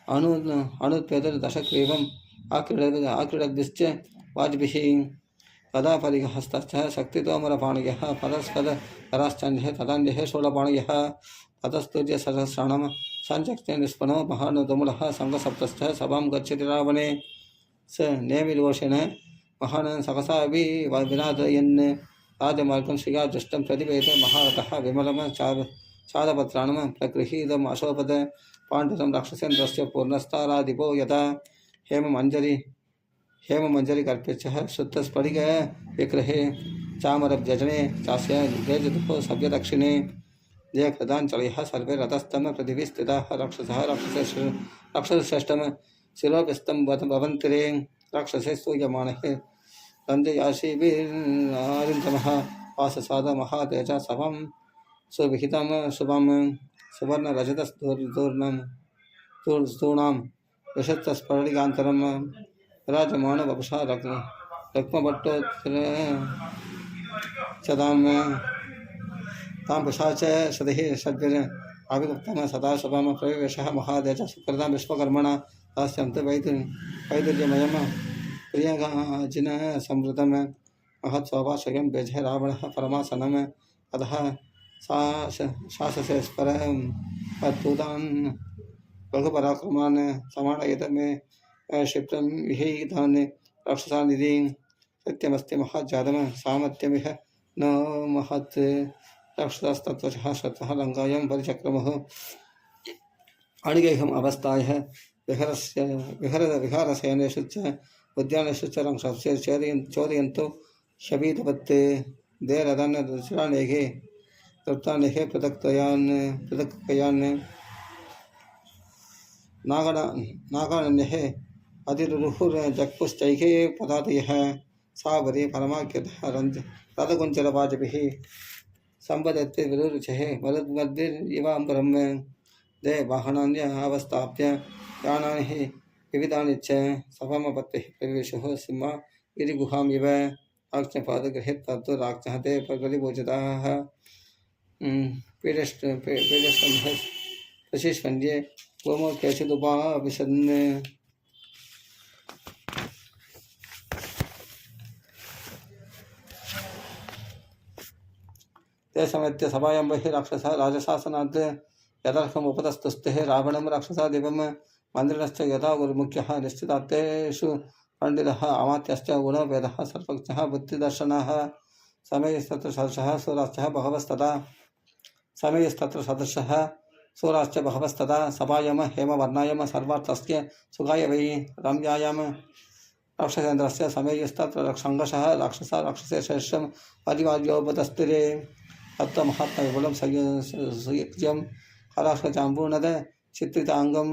अणुत्वेदशग्रीवम् आक्रीडद्भिश्च वाज्भिः कदा परिहस्तश्च शक्तितोमरपाणयः परस्पदकराश्चान्यः तदान्यः शूलपाणयः ततस्तुर्य सहस्राणं सञ्चक्ते निष्पनो महान् तुमुलः सङ्गसप्तश्च सभां गच्छति रावणे स नेमिरोषेण महान् सहसापि विनादयन् राजमार्गं श्रिया दृष्टं प्रतिपेत महारथः विमलं चादपत्राणं प्रगृहीतम् अशोपद पाण्डुरं राक्षसेन्द्रस्य पूर्णस्ताराधिपो यथा हेममञ्जरी कल्प्यचः शुद्धस्फटिक विग्रहे चामरव्यजने चास्य वेजतुः सव्यदक्षिणे जयकृताञ्चलयः सर्वे रथस्तम पृथिवी स्थिताः राक्षसः राक्षसश्रेष्ठं शिरोव्यस्तं भवन्तिरे राक्षसे स्तूयमानः रञ्जयाशिभिरारिन्दमः वाससाद महातेजा सभां सुविहितं शुभं सुवर्णरजतस्तूर्णां विशत्तस्फटिकान्तरं राजमानवपुषा रक्मभट्टोत्तर सदां तां पुषा च सदिः षड्भिर आविगुप्तं सदा शुभं प्रविवेशः महादेज सुकृतां विश्वकर्मणा दास्यं तु वैदुर्यमयं प्रियगाजिन संवृतं महत्सौभाषयं व्यजः रावणः परमासनम् अतः शाससे स्परं अद्भुतान् रघुपराक्रमान् समानयत मे क्षिप्रं विहितान् राक्षसानिधि सत्यमस्ति महाजातं सामर्थ्यमिह न महत् राक्षसस्तत्त्वशः शतः लङ्कायां परिचक्रमः अणिगेहम् अवस्थायः विहारशयनेषु च उद्यानेषु च रंशस्य चोदयन्तो शबीतपत् देरदन्नदुराणेघे तप्तानेः पृथक्कयान् नागानन्यः अधिरुहुर्जक्पुश्चैके पदातयः सावरी परमाख्यतः रथकुञ्चलवाजभिः सम्पदत्ते विरुरुचः मरुद्मद्भिरिवाम्बरं दे वाहनान्य अवस्थाप्य यानानि विविधानि च सभमपत्तिः प्रविशुः सिंह गिरिगुहामिव राक्षपादगृहे तत्तु राक्षः ते प्रगलिभूषिताः पीडस्तम्भः प्रशिष्वन्द्ये गोमो केचिदुपाविशन् ते समयत्य सभायां बहिः राक्षसः राजशासनात् यदर्हमुपतस्तुस्तेः रावणं राक्षसादिवं मन्त्रिणश्च यथा गुरुमुख्यः निश्चितार्थेषु पंडितः अमात्यश्च गुणवेदः सर्वज्ञः बुद्धिदर्शनः समयस्तत्र सदृशः सूराश्चः बहवस्तदा सूराश्च बहवस्तदा सभायां हेमवर्णायां सर्वार्थस्य सुखाय वै रम्यायां राक्षसेन्द्रस्य समयस्तत्र संघर्षः राक्षसः राक्षसे श्रेष्ठं परिवार्योपतस्तिरे तत्त्वमहात्मविपुलं सुयुक्त्यं हराक्षजाम्बूनद चित्रिताङ्गं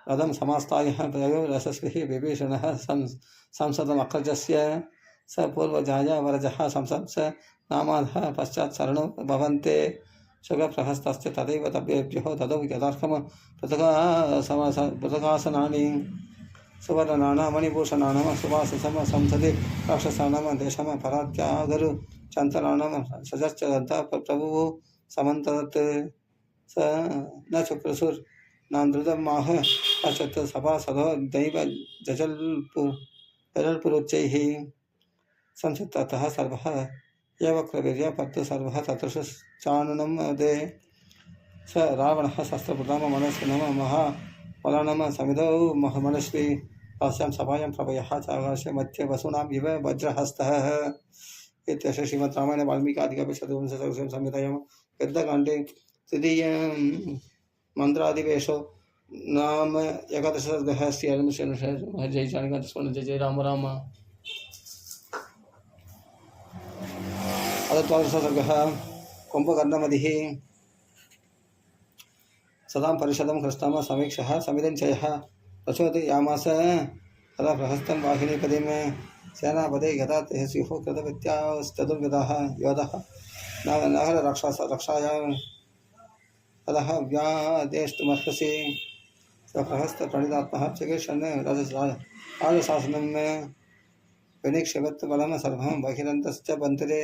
रथं समास्तायः प्रयो रसस्विः विभीषणः संसदमखर्जस्य स पूर्वजाया वरजः संसत्स नामाधः पश्चात् शरणो भवन्ते शुभप्रहस्तस्य तदैव तभ्येभ्यो ददौ यदार्थं पृथगासनानि सुवर्णानां मणिभूषणानां सुवासिसम संसदि राक्षसानां देशं परात्यागरु चन्तराणां सजश्च दत्ता प्रभुः समन्तत् स न चक्रसुर् नान्द्रुतमाह पश्चात् सभासदो दैव जजल्पुरुच्चैः संसुप्ततः सर्वः एव क्रवीर्य पत्तु सर्वः ततृषश्चाननं दे स रावणः शस्त्रप्रधाम मनस्विनः महाबलानां समिधौ महमनस्वी तास्यां सभायां प्रभयः चाकाशे मध्ये वसूनाम् इव वज्रहस्तः इत्यस्य श्रीमद् रामायणे वाल्मीकि आदिकाव्ये चतुर्विंशतितमे संहितायां युद्धकाण्डे तृतीयं मन्त्रादिवेशो नाम एकादशः जय जय राम राम अदत्वादशसर्गः कुम्भकर्णमदिः सदां परिषदं हृष्टं समीक्षः समिदञ्चयः प्रचोदयामास तदा प्रहस्तं वाहिनीपदिं सेनापदे यदा ते स्युः कृतविद्याश्चतुर्विधाः योधः नगररक्षायां ततः व्यादेष्टुमर्हसि स्वप्रहस्तप्रणितात्मः चिकीर्षन् राजशासनं विनिक्षिपत् बलं सर्वं बहिरन्तश्च पन्तरे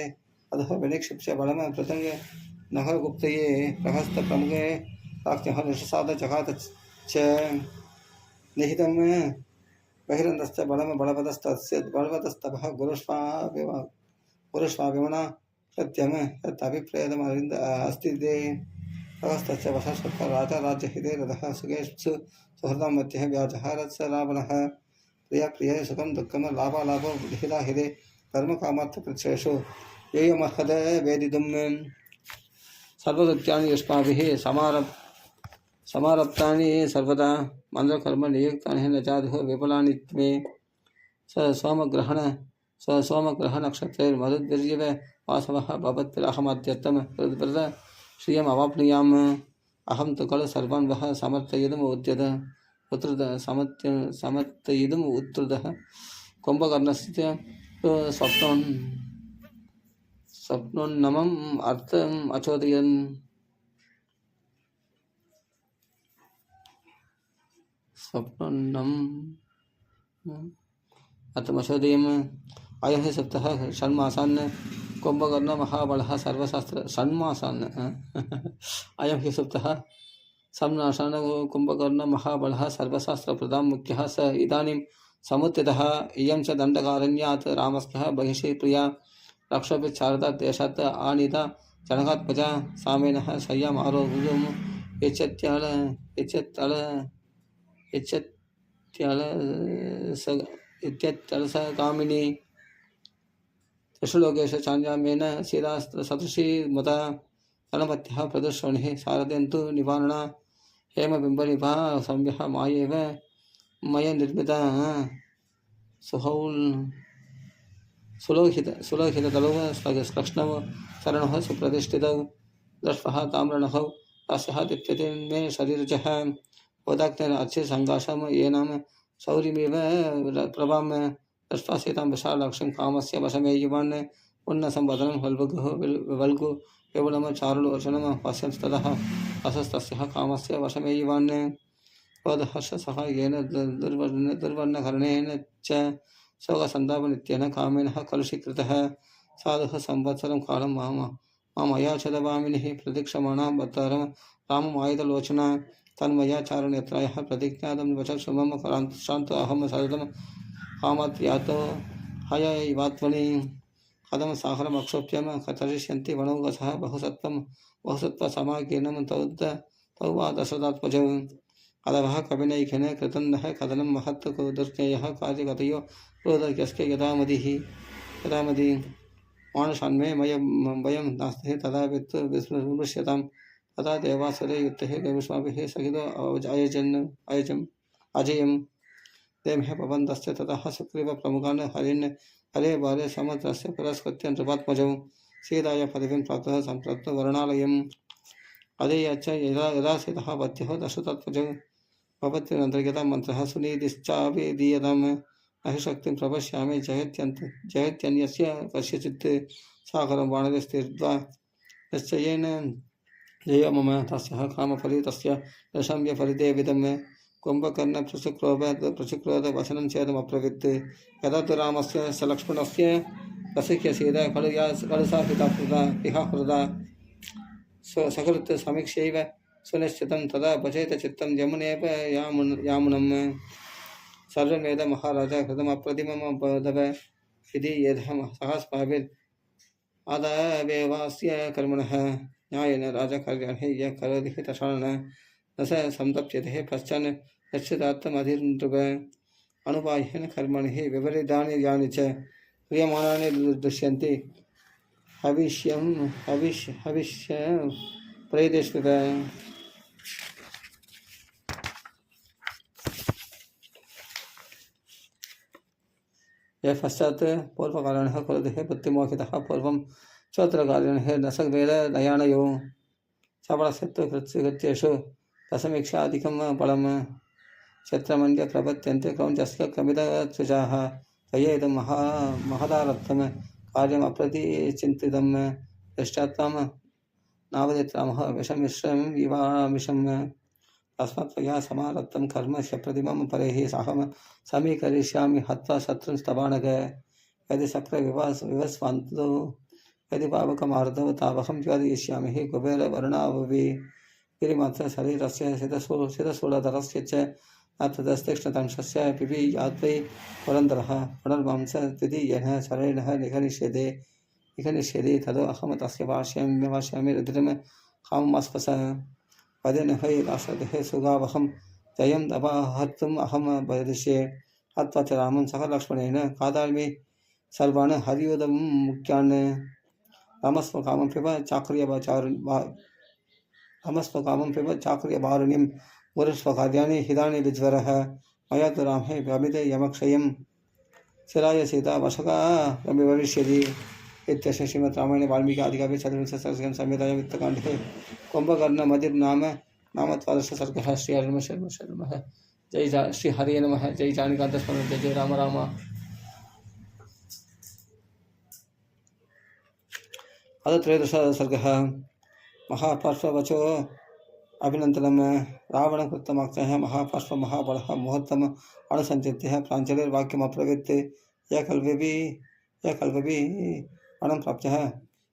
अधः विनिक्षिप्य बलं पृथङ्गे नखरगुप्तये प्रहस्तप्रमुखे प्राज्ञः निषसाद जघात च निहितं बहिरन्तश्च बलं बलवतस्तभः गुरुष्वाभिमना सत्यं तदभिप्रेतमरिन्द अस्ति ते प्रहस्तश्च वशः राजा राज्यहिते रथः सुखेषु सुहृदां मध्ये व्याजहारत् स रावणः प्रिय सुखं दुःखं लाभालाभो बुद्धिराहिरे कर्मकामार्थप्रत्ययेषु येयमर्हद वेदितुं सर्वदत्यानि युष्माभिः समारब्धानि सर्वदा मन्त्रकर्म नियुक्तानि न जादुः विफलानि मे स सोमग्रहनक्षत्रैर्मरुद्भिर्यव वासवः भवद्भिरहमत्यत्तं हृद्व्रत श्रियम् अवाप्नुयाम् अहं तु खलु सर्वान् वः समर्थयितुम् उत्तरदः कुम्भकर्णस्य स्वप्नोन्नमम् अर्थम् अचोदयन् अयं हि सप्तः षण्मासान् कुम्भकर्ण महाबलः सर्वशास्त्र षण्मासान् अयं हि सप्तः षण्मासान् कुम्भकर्ण महाबलः सर्वशास्त्रप्रदां मुख्यः स इदानीं समुत्थितः इयं च दण्डकारण्यात् रामस्कः बहिषि प्रिया रक्षोपि शारदा देशात् आनीता जनकात्मजा सामेनः शय्याम् आरोग्यम् इत्यत्यलसकामिनी त्रिषुलोकेश चान्यामेन सीतासदृशी मता गणपत्यः प्रदर्शनिः शारदेन्तु निवारणा हेमबिम्बनिभा संव्यः मायेव मय निर्मिता सुलोहिततलौ स्लक्ष्णौ चरणः सुप्रतिष्ठितौ दर्शः ताम्रणहौ तस्यः दीप्यते मे शरीरजः वदाग्नेन अच्छे सङ्गाशं येनां शौर्यमेव प्रभां दृष्ट्वा सीतां विशालाक्षीं कामस्य वशमेयुवान् उन्नसंवदनं वल्गु केवलं चारुलोचनं पश्यन्तस्ततः असस्तस्यः कामस्य वशमेयुवान् क्रोधहर्षसहायेन दुर्वर्णकरणेन च शोकसन्तापनित्येन कामेनः कलुषीकृतः साधुः संवत्सरं कालं मामयाचदवामिनिः प्रतीक्षमाणां भर्तारं राममायुधलोचना तन्मया चारुनेत्रायः प्रतिज्ञातं वचः शान्तो अहं सततं कामत्यातो हयैवात्मनि कथं साहरमक्षोप्यं कथयिष्यन्ति वणौगसः बहुसत्त्वसमाकीर्णं तौ वा दशरथात्मजौ अदवः कविनैखेन कृतं नः कथनं महत् दुर्ज्ञेयः कार्यकतयो क्रोधयस्के यदामति मानुषान्मे वयं नास्ति तदा विस्मृश्यताम् तथा देवासुरे युद्धे गविष्माभिः सहितो अजयं देमः पवन्तस्य ततः सुग्रीवप्रमुखान् हरे बाले समुद्रस्य पुरस्कृत्य नृपात्मजौ सीताय पदवीं प्राप्तः सम्प्राप्तो वर्णालयम् अदेय च यदा सीतः पत्युः दशरथात्मजौ भवत्यनन्तर्गतः मन्त्रः सुनीतिश्चाभिधीयतां न हि शक्तिं प्रपश्यामि जयत्यन्यस्य कस्यचित् सागरं वानरस्तीर्त्वा निश्चयेन जय मम तस्यः कामफलितस्य दशम्यफलितेविदं कुम्भकर्ण प्रचुक्रोधवचनं चेदमब्रवीत् यदा तु रामस्य सलक्ष्मणस्य प्रसिक्ष्य सीता खलु सा पिता हृदा सकृत् समीक्ष्यैव सुनिश्चितं तदा भजेत चित्तं यमुनेव यामुनं सर्वमेद महाराजा कृतमप्रतिमं बदव इति यदहं सहस्माभिरादावेवास्य कर्मणः न्यायेन राजकार्याणि यः करोति तशान न स संतप्यते पश्चान् निश्चितार्थमधिनृप अनुपायेन कर्मणि विपरीतानि यानि च क्रियमाणानि दृश्यन्ते हविष्य प्रेतेष्विव यः पश्चात् पूर्वकारिणः कुरुते बुद्धिमोहितः पूर्वं श्रोत्रकारिणः न स वेद दयानयो सबलस्य कृत्येषु दशमीक्षाधिकं फलं क्षेत्रमन्य प्रपद्यन्ते क्रौञ्चस्य कमितत्वजाः तयेदं महदारब्धं कार्यम् अप्रतिचिन्तितं दृष्टात्वं नावदेत् रामः विषमिश्रं विवामिषम् तस्मात् त्वया समारब्धं कर्म ह्य प्रतिमं परैः साहं समीकरिष्यामि हत्वा शत्रुंस्तवानघ यदि शक्रविवस्वान्तो यदि पावकमार्दव तावहं ज्वादयिष्यामि हि कुबेरवर्णाववि गिरिमात्र शरीरस्य शिरशूलधरस्य च तदस्तीक्ष्णतंशस्य पिबीयाद्वै पुरन्दरः पुनर्वंश द्वितीयः शरेणः निघनिष्यति तदो अहं तस्य भाष्यामि रुद्रं काममस्पश पदेन वै राष्ट्रदेः सुगावहं जयं दपाहर्तुम् अहं वदिष्ये हत्वा च रामं सह लक्ष्मणेन कादामि सर्वान् हरियोदं मुख्यान् रामस्वकामं पिब चाक्रियवारुणीं गुरुस्वकार्याणि हितानि विज्वरः मया तु रामे प्रमिते यमक्षयं शिराय सीता वशका भविष्यति इत्यस्य श्रीमद् रामायणे वाल्मीकि आदिकाव्ये चतुर्विंशतिसर्गं संहितायां युद्धकाण्डे कुम्भकर्णमदिर्नाम नामद्वादश सर्गः श्री हरिनमः शर्मः जय श्री हरिये नमः जय जानिकान्तस्मरणं जय जय राम राम। अथ त्रयोदश सर्गः महापार्श्ववचो अभिनन्दनं रावणकृतमाख्यः महापार्श्व महाबलः मुहूर्तम् अणुसञ्चित्य प्राञ्जलिर्वाक्यमब्रवीत् य कल्पबि अणं प्राप्तः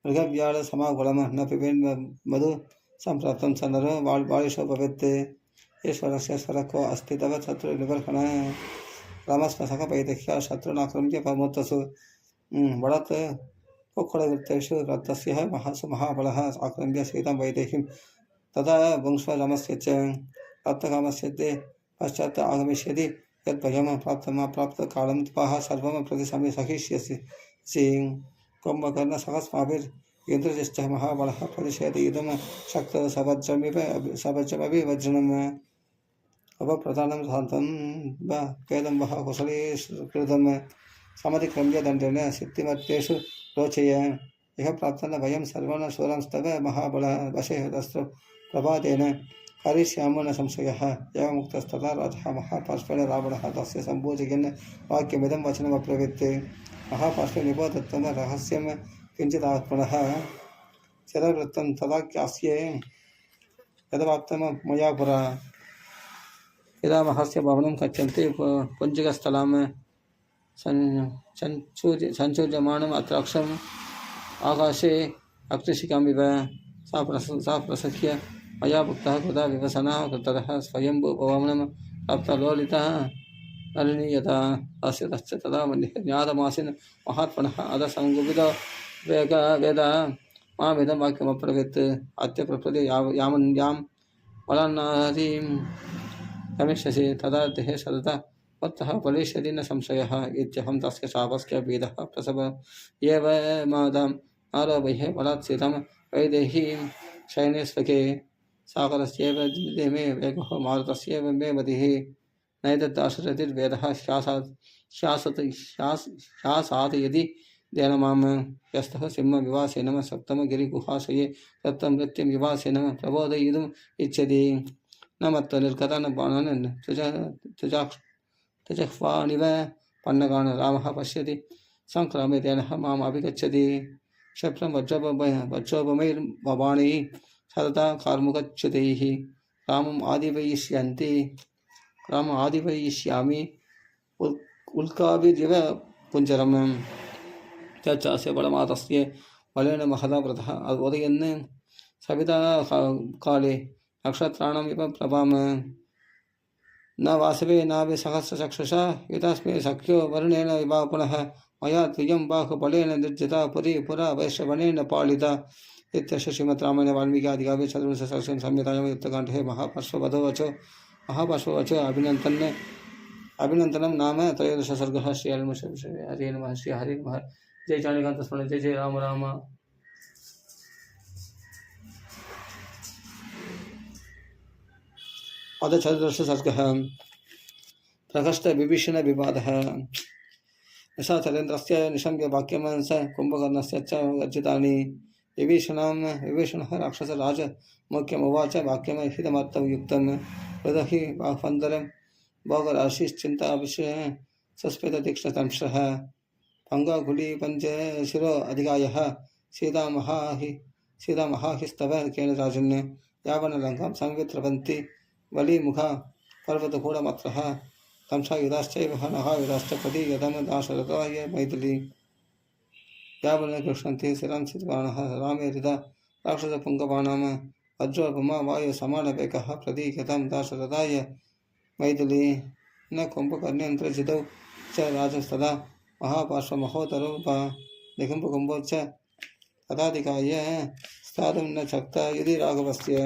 मृगव्याळसमाकुलं न पिबेन् मधु सम्प्राप्तं स नरो बालिशो भवेत् ईश्वरस्य स्वरको अस्ति तव शत्रुनिबर्हणः रामस्मसः वैदेह्य शत्रुनाक्रम्य प्रमुक्तसु बलात् कुक्कुटवृत्तेषु रक्तस्य महाबलः आक्रम्य सीतां वैदेहीं तदा वंशरामस्य च प्राप्तकामस्य ते पश्चात् आगमिष्यति यद्भयं प्राप्तकालं त्वाः सर्वं प्रति सहिष्यसि कुम्भकर्णसहस्माभिर्युद्धश्च महाबलः प्रतिषेधयितुं शक्तः सवज्रमपि वज्रणम् अपप्रधानं शान्तं वा वेदं वः कुशलीकृतं समतिक्रम्य दण्डेन सिद्धिमत्येषु रोचय यः प्राप्तः भयं सर्वान् शूरांस्तव महाबलः वशे तस्त्र प्रभातेन करिष्यामो न संशयः एवमुक्तस्तदा राजः महापार्श्वेण रावणः तस्य सम्पूजयन् वाक्यमिदं वचनमब्रवीत् महापार्श्वे निबोधत्वं रहस्यं किञ्चिदात्मनः चिरवृत्तं तदाख्यास्ये यदवाप्तं मया पुरा यदा महस्य भवनं गच्छन्ति पुञ्जिकस्थलं सञ्चूर्यमाणम् अत्राक्षम् आकाशे अक्षशिखामिव सा प्रसह्य मया भुक्तः कृता विवसनः कृतः स्वयंभूभवनं प्राप्तलोलितः नलिनीयता अस्य तश्च तदा ज्ञातमासीन् महात्मनः अधसंगुपितो वेद मामिदं वाक्यमब्रवीत् अद्य प्रकृति यां बलान्नारीं गमिष्यसि तदा देहे सतता वत्तः फलिष्यति न संशयः इत्यहं तस्य शापस्य वेदः प्रसव एव मादाम् आरोपह्य बलात् सीतां वैदेहीं शयने स्वके सागरस्यैव मे वेगः मारुतस्यैव मे मतिः नैतदाशरतिर्वेदः ह्यासादयति तेन मां यस्तः सिंहविवासेन सप्तमगिरिगुहाशये दत्तं नृत्यं विवासेन प्रबोधयितुम् इच्छति न मत्तनिर्गतान् बाणान् त्यजह्वानिव पन्नगान् रामः पश्यति सङ्क्रामे तेन माम् अभिगच्छति क्षिप्रं वज्रोपमैर्बाणैः सतता कार्मुकच्युतैः रामम् आदिवयिष्यामि उल्काभिरिव पुञ्जरं तच्चास्य बलमातस्य बलेन महदा व्रतः उदयन् सविता काले नक्षत्राणाम् इव प्रभां न वासवे नाभि सहस्रचक्षुषा युतास्मे सख्यो वर्णेन विवा पुनः मया द्विजं बाहुबलेन निर्जिता पुरी पुरा वैश्रवणेन पालिता इत्यस्य श्रीमद् रामायणे वाल्मीकि आदिकाव्ये चतुर्विंशतिसर्गं संहितायां युद्धकाण्डे महापार्श्ववचो अभिनन्दनं नाम त्रयोदश सर्गः श्री हरिये नमः श्री हरिये नमः जय जानिकान्तस्मरणं जय जय राम राम। अथ चतुर्दश सर्गः प्रकष्ट विभीषण विवादः निशाचलेन्द्रस्य निशम्य वाक्यं स कुम्भकर्णस्य च अर्जितानि विभीषणः राक्षसराज मुख्यमुवाच वाक्यं हितमर्थयुक्तं हृदहि बाह्वन्तरं भोगराशिश्चिन्ता विषये सस्मिततीक्ष्णतंशः पङ्गाकुली पञ्चशिरो अधिकायः सीतामहाहि सीता महाहिस्तव केन राजन्य यावन लंकां संवित्रवन्ति बलिमुखा पर्वतकूटमत्रः कंसायुधाश्चैव नहायुधाश्च प्रदीयतं दाशरथाय मैथिली यावन कृष्णन्ति शिरंसितबाणः रामे हृदा राक्षसपुङ्गबाणां वज्रोपमा वायु समानवेगः प्रदीयतं दाशरथाय मैथिली न कुम्भकर्ण्यन्त्रजितौ च राजस्तदा महापार्श्वमहोदरूप निकुम्भकुम्भोच्च तथाधिकाय स्थातुं न शक्ता यदि राघवस्य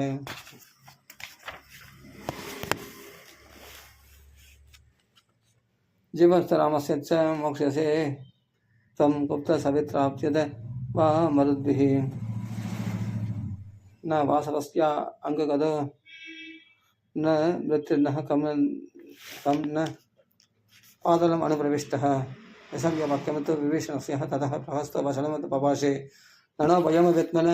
जीवस्तरामस्य च मोक्ष्यसे तं गुप्तसवित्राप्यत वा मरुद्भिः न वासवस्य अङ्गगदो न मृत्युर्नः कं न पादलम् अनुप्रविष्टः निसंज्ञवाक्यमतु विभीषणस्य ततः प्रहस्तो वचनमतु पपाशे ननो वयमविद्मन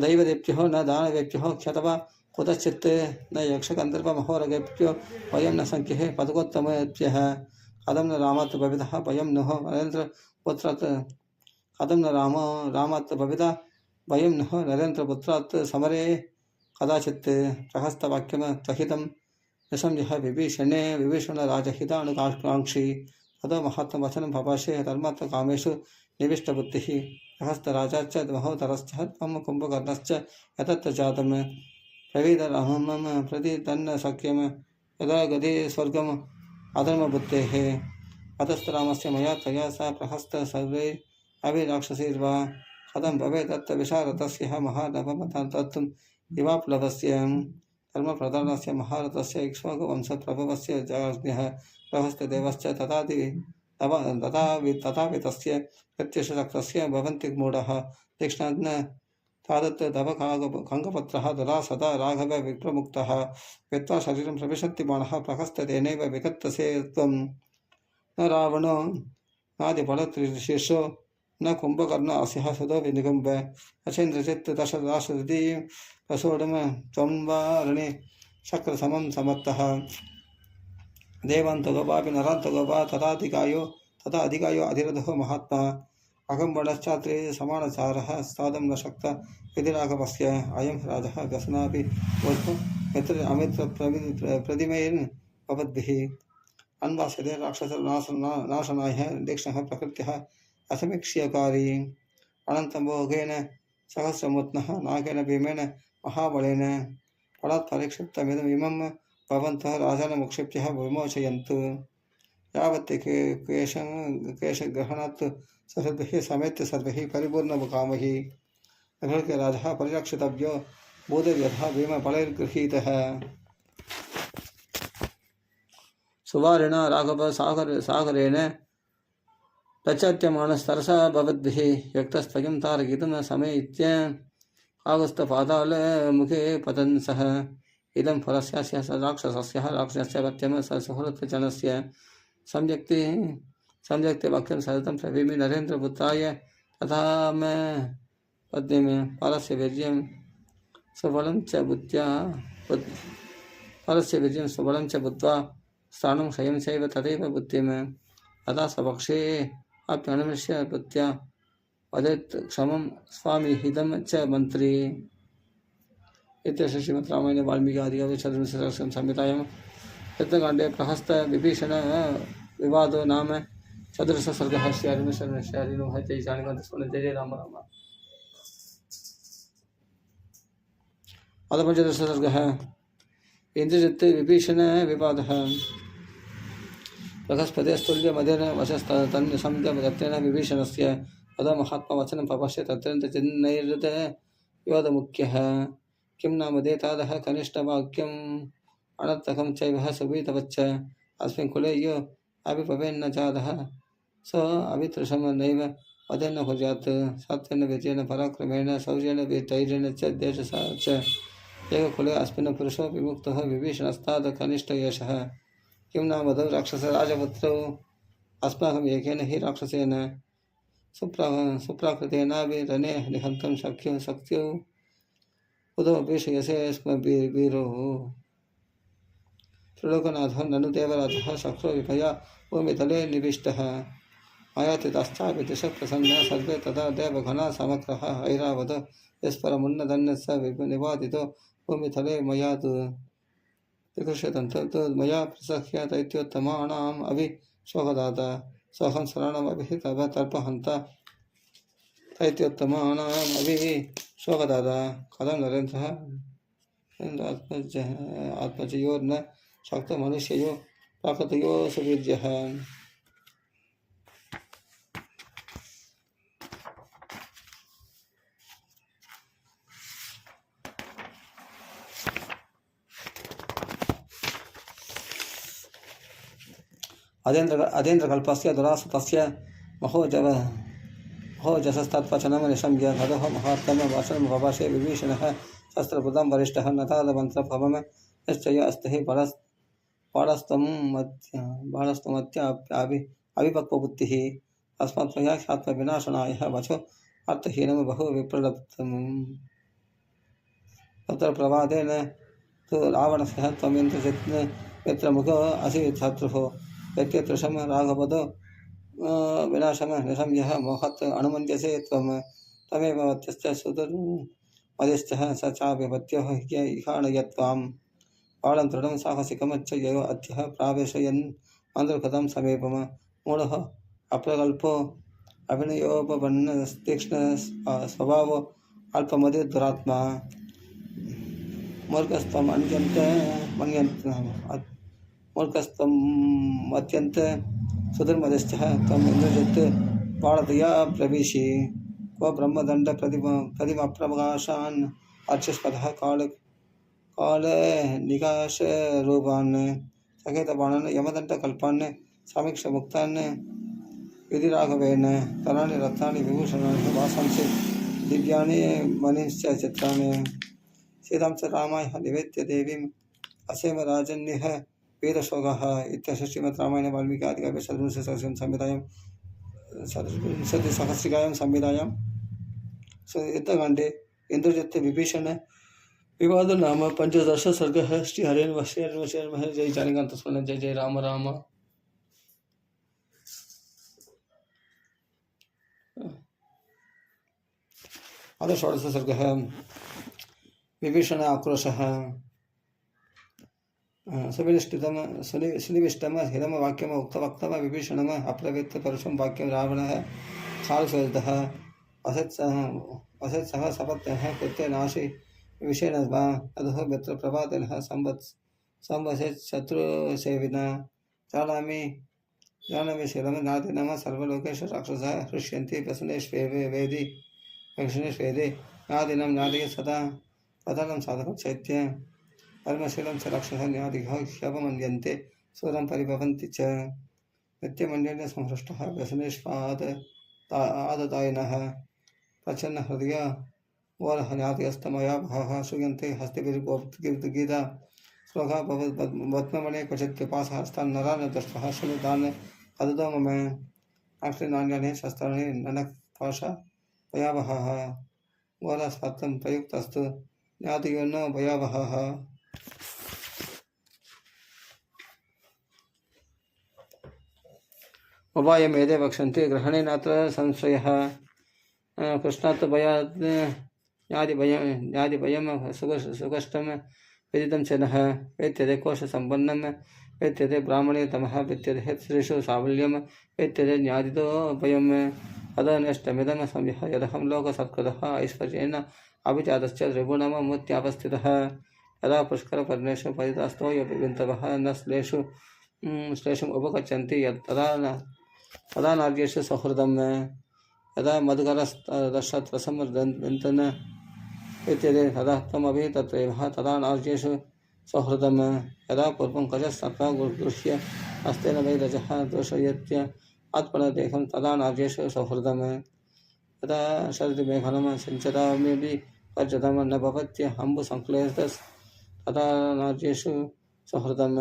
दैवदेभ्यो न दानवेभ्यो क्षतवा कुतश्चित् न यक्षगन्धर्वमहोरगेभ्यो वयं न संख्ये पदकोत्तमेभ्यः कथं न रामात् भवितः वयं नुः नरेन्द्रपुत्रात् कथं न रामात् भविता वयं नुः नरेन्द्रपुत्रात् समरे कदाचित् प्रहस्तवाक्यं तहितं निसंजः विभीषणे विभीषणराजहितानुकाङ्क्षी ततो महात्म वचनं पपाशे धर्मात्मकामेषु निविष्टबुद्धिः प्रहस्तराजाश्च महोदरश्च त्वं कुम्भकर्णश्च यतत्र जातं प्रवीदरामं प्रति तन्न सख्यं यदा गति स्वर्गम् अधर्मबुद्धेः अतस्तरामस्य मया तया स प्रहस्त सर्वे अभिराक्षसैर्वा कथं भवेत् तत् विशारदस्य महानवमं तत्तुं दिवाप्लवस्य धर्मप्रधानस्य महारथस्य इक्ष्वाकुवंशप्रभवस्य जाज्ञः प्रहस्तदेवश्च तथापि तस्य प्रत्यक्षशक्तस्य भवन्ति मूढः तीक्ष्णज्ञ तादत् तव खङ्गपत्रः ददा सदा राघव विप्रमुक्तः व्यक्त्वा शरीरं प्रविशन्ति बाणः प्रहस्ततेनैव विकत्तसे त्वं न रावणो नादिफलत्रिशीर्षो न कुम्भकर्ण अस्यः सुतो विनिकुम्भ अचेन्द्रचित् दशदाशदि प्रसोढं त्वं वा रणे शक्रसमं समर्थः देवान्तगोपापि नरान्तगोपा तथा अधिकायो अधिरथो महात्मा अगम्बणश्चात्रे समानचारः साधं न शक्ता यदि राघवस्य अयं राजः व्यसनापि मित्र अमित्रप्रतिमैर् भवद्भिः अन्वासते राक्षसनाशनाय दीक्ष्णः प्रकृत्यः असमीक्ष्यकारी अनन्तमोघेन सहस्रमुत्नः नागेन भीमेन महाबलेन फलात् परीक्षितमिदमिमं भवन्तः राजानमुक्षिप्यः विमोचयन्तु यावत् केशग्रहणात् सहृद्भिः समेत्य सर्वैः परिपूर्णकामैः राजः परिरक्षितव्यो बोधव्यथः भीमफलैर्गृहीतः सुवारिणा राघव सागरेण प्रचत्यमानस्तरसा भवद्भिः यक्तस्त्वयं तारयितुं समेत्य आगस्तपातालमुखे पतन् सः इदं फलस्यास्य राक्षसस्य राक्षसस्य पत्यं सुहृतजनस्य सम्यक्ति वाक्यं सततं प्रवीमि नरेन्द्रपुत्राय तथा मे पद्मे फलस्य वीर्यं सुबलं च बुद्ध्या फलस्य वीर्यं सुबलं च बुद्ध्वा स्थाणुं स्वयं चैव तथैव बुद्धिम् तथा स्वपक्षे अप्यनुमिष्य बुद्ध्या वदेत् क्षमं स्वामी हितं च मन्त्री इत्यस्य श्रीमद् रामायणे वाल्मीकि आदि चतुर्विंशतिसहस्रं संहितायां युद्धकाण्डे प्रहस्त विभीषण विवादो नाम चतुर्दश सर्गः श्रीहरिनो जय जय राम राम। अथ पंचदश सर्गः इन्द्रजित् विभीषण विवादः बृहस्पतिस्तुल्यमदेन वशस्तन्निसंगतत्वेन विभीषणस्य अधो महात्मवचनं पपश्य तत्रचिन्नैर्यत् विवादमुख्यः किं नाम देतादः कनिष्ठवाक्यम् अनर्थकं चैव सुवीतवच्च अस्मिन् कुले यो अभिभवेन्न जातः स अवितृषं नैव वदेन्न कुर्यात् सत्येन विजयेन पराक्रमेण शौर्येण धैर्येण च देशसा च एककुले अस्मिन् पुरुषो विमुक्तः विभीषणस्ताद् कनिष्ठ एषः किं नाम दौ राक्षसराजपुत्रौ अस्माकम् एकेन हि राक्षसेन सुप्राकृतेनाभिरणे निहन्तं शक्यौ उदो विषयसे स्म वीरो त्रिलोकनाथो ननु देवराजः शक्रो विभया भूमितले निविष्टः आयातितश्चापि दिशः प्रसन्नः सर्वे तदा देवघना समग्रः ऐरावत यस्परमुन्नदन्यः स निवादितो भूमितले मया तु विकृष्यतन्तु मया प्रसह्य दैत्योत्तमानाम् अभिशोकदाता सोऽहं शरणमभिहितव तर्पहन्ता दैत्योत्तमानाम् अभिशोकदाता कथं नरेन्द्रः आत्मजयोर्न शक्तमनुष्ययो प्राकृतयो सुवीर्यः अदेन्द्रकल्पस्य दुरासतस्य महोजसस्तत्वचनं निशम्य भगः महात्मं वचनं भवशे विभीषणः शस्त्रबुद्धं वरिष्ठः नतादमन्त्रभवम निश्चय अस्ति बाणस्तमत्याभिपक्वबुद्धिः अस्मत्त्वया ख्यात्मविनाशनाय वचो अर्थहीनं बहु विप्रलब्धम् तत्र प्रवादेन तु रावणस्य त्वमिन्द्रजित् मित्रमुखो असि शत्रुः यत्यतृशं राघवदो विनाशम निशम्यः मोहत् अनुमन्यसे त्वं तमेव मत्यश्च सुदुर्मदिश्चः स चाभिपत्योः इहाणयत्वां बालं दृढं साहसिकमच्च ययो अद्यः प्रावेशयन् मन्त्रकृतं समीपम मूढः अप्रकल्पो अभिनयोपपन्नस्तीक्ष्ण स्वभावो अल्पमदि दुरात्मा मूर्खस्त्वम् अत्यन्त सुदुर्मदिश्चः त्वम् इन्द्रजित् बाणतया प्रविशि क्व ब्रह्मदण्ड प्रतिमप्रकाशान् अर्चिष्पदः कालनिकाशरूपान् सकेतबाणान् यमदण्डकल्पान् समीक्षमुक्तान् विधिराघवेन कराणि रत्नानि विभूषणानि वासांसि दिव्यानि मणिश्च चित्राणि सीतां च रामाय निवेद्य देवीम् असेम राजन्यः वीरशोकः इत्यस्य श्रीमद् रामायणे वाल्मीकि आदिकाव्ये षड्विंशतिसहस्रिकायां संहितायां युद्धकाण्डे इन्द्रजित् विभीषण विवाद नाम पंचदश सर्गः श्री हरेन वश्य जय जानिकांत स्मरण जय जय राम राम। अथ षोडश सर्गः विभीषण आक्रोशः सुनिविष्टम हिरम वाक्यम उक्तवक्तम विभीषणम अप्रवृत्त परुषम वाक्यम रावणः खालसोदितः असत्सः सपत्नः कृत्य नाशि विषेण वा तदहो मित्र प्रभातेनः संवसेत् शत्रुसेविना जानामि शिरम नादिनः सर्वलोकेषु राक्षसः हृष्यन्ति प्रसन्नेष्वेदि नादिनं नादय सदा पतनं साधकं चैत्य कर्मशीलं च राक्षसः न्यादिघः ह्यपमन्यन्ते सूरं परिभवन्ति च नित्यमन्येन संहृष्टः व्यसनेष्वादतायिनः प्रच्छन्नहृदया वरः न्यादिस्तमया भवः श्रूयन्ते हस्तिभिर्गीता श्लोका पद्ममणे क्वचित्कृपासहस्तान् नरान् दृष्टः शृणुतान् अदतो मम नान्यानि शस्त्राणि ननःपाशा भयावहः वरस्पत्तं प्रयुक्तस्तु ज्ञातियो न भयावहः। उपायमेते वक्षन्ति ग्रहणेन अत्र संशयः कृष्णात् भयात् ज्ञातिभयं सुकष्टं विदितं च नः वेत्यते कोशसम्पन्नं वेत्यते ब्राह्मणे तमः विद्यते स्त्रीषु सावल्यं वेत्यते ज्ञातितो भयम् अदनष्टमिदं संविह यदहं लोकसत्कृतः ऐश्वर्येण अभिजातश्च त्रिगुणममुत्यावस्थितः यदा पुष्करपर्णेषु परितास्तो विन्तवः न श्लेषुम् उपगच्छन्ति तदा नार्येषु सौहृदं यदा मधुकरदशत्रसमर्दन्तन विद्यते तदा त्वमपि तत्रैव तदा नार्येषु सौहृदं यदा पूर्वं कजस्तत्त्वा गृह्य हस्तेन वै रजः दोषयत्य आत्मनदेहं तदा नार्येषु सौहृदं यदा शरदिमेघनं सिञ्चतामपि पर्जतं न भवत्य अम्बुसङ्क्लेशस्तदा नार्येषु सौहृदम्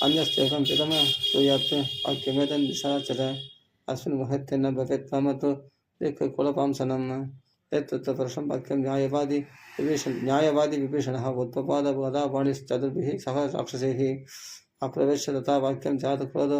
अन्यस्तेकं चिदं ब्रूयात् वाक्यमेतन्निशाचर अस्मिन् मुहूर्ते न भवेत् मम तु दिक्कुलपांसनं एतत्पुरुषं वाक्यं न्यायवादी विभीषणः उत्पपादवदावाणिश्चतुर्भिः सह राक्षसैः अप्रवेश्य तथा वाक्यं जातक्रोधो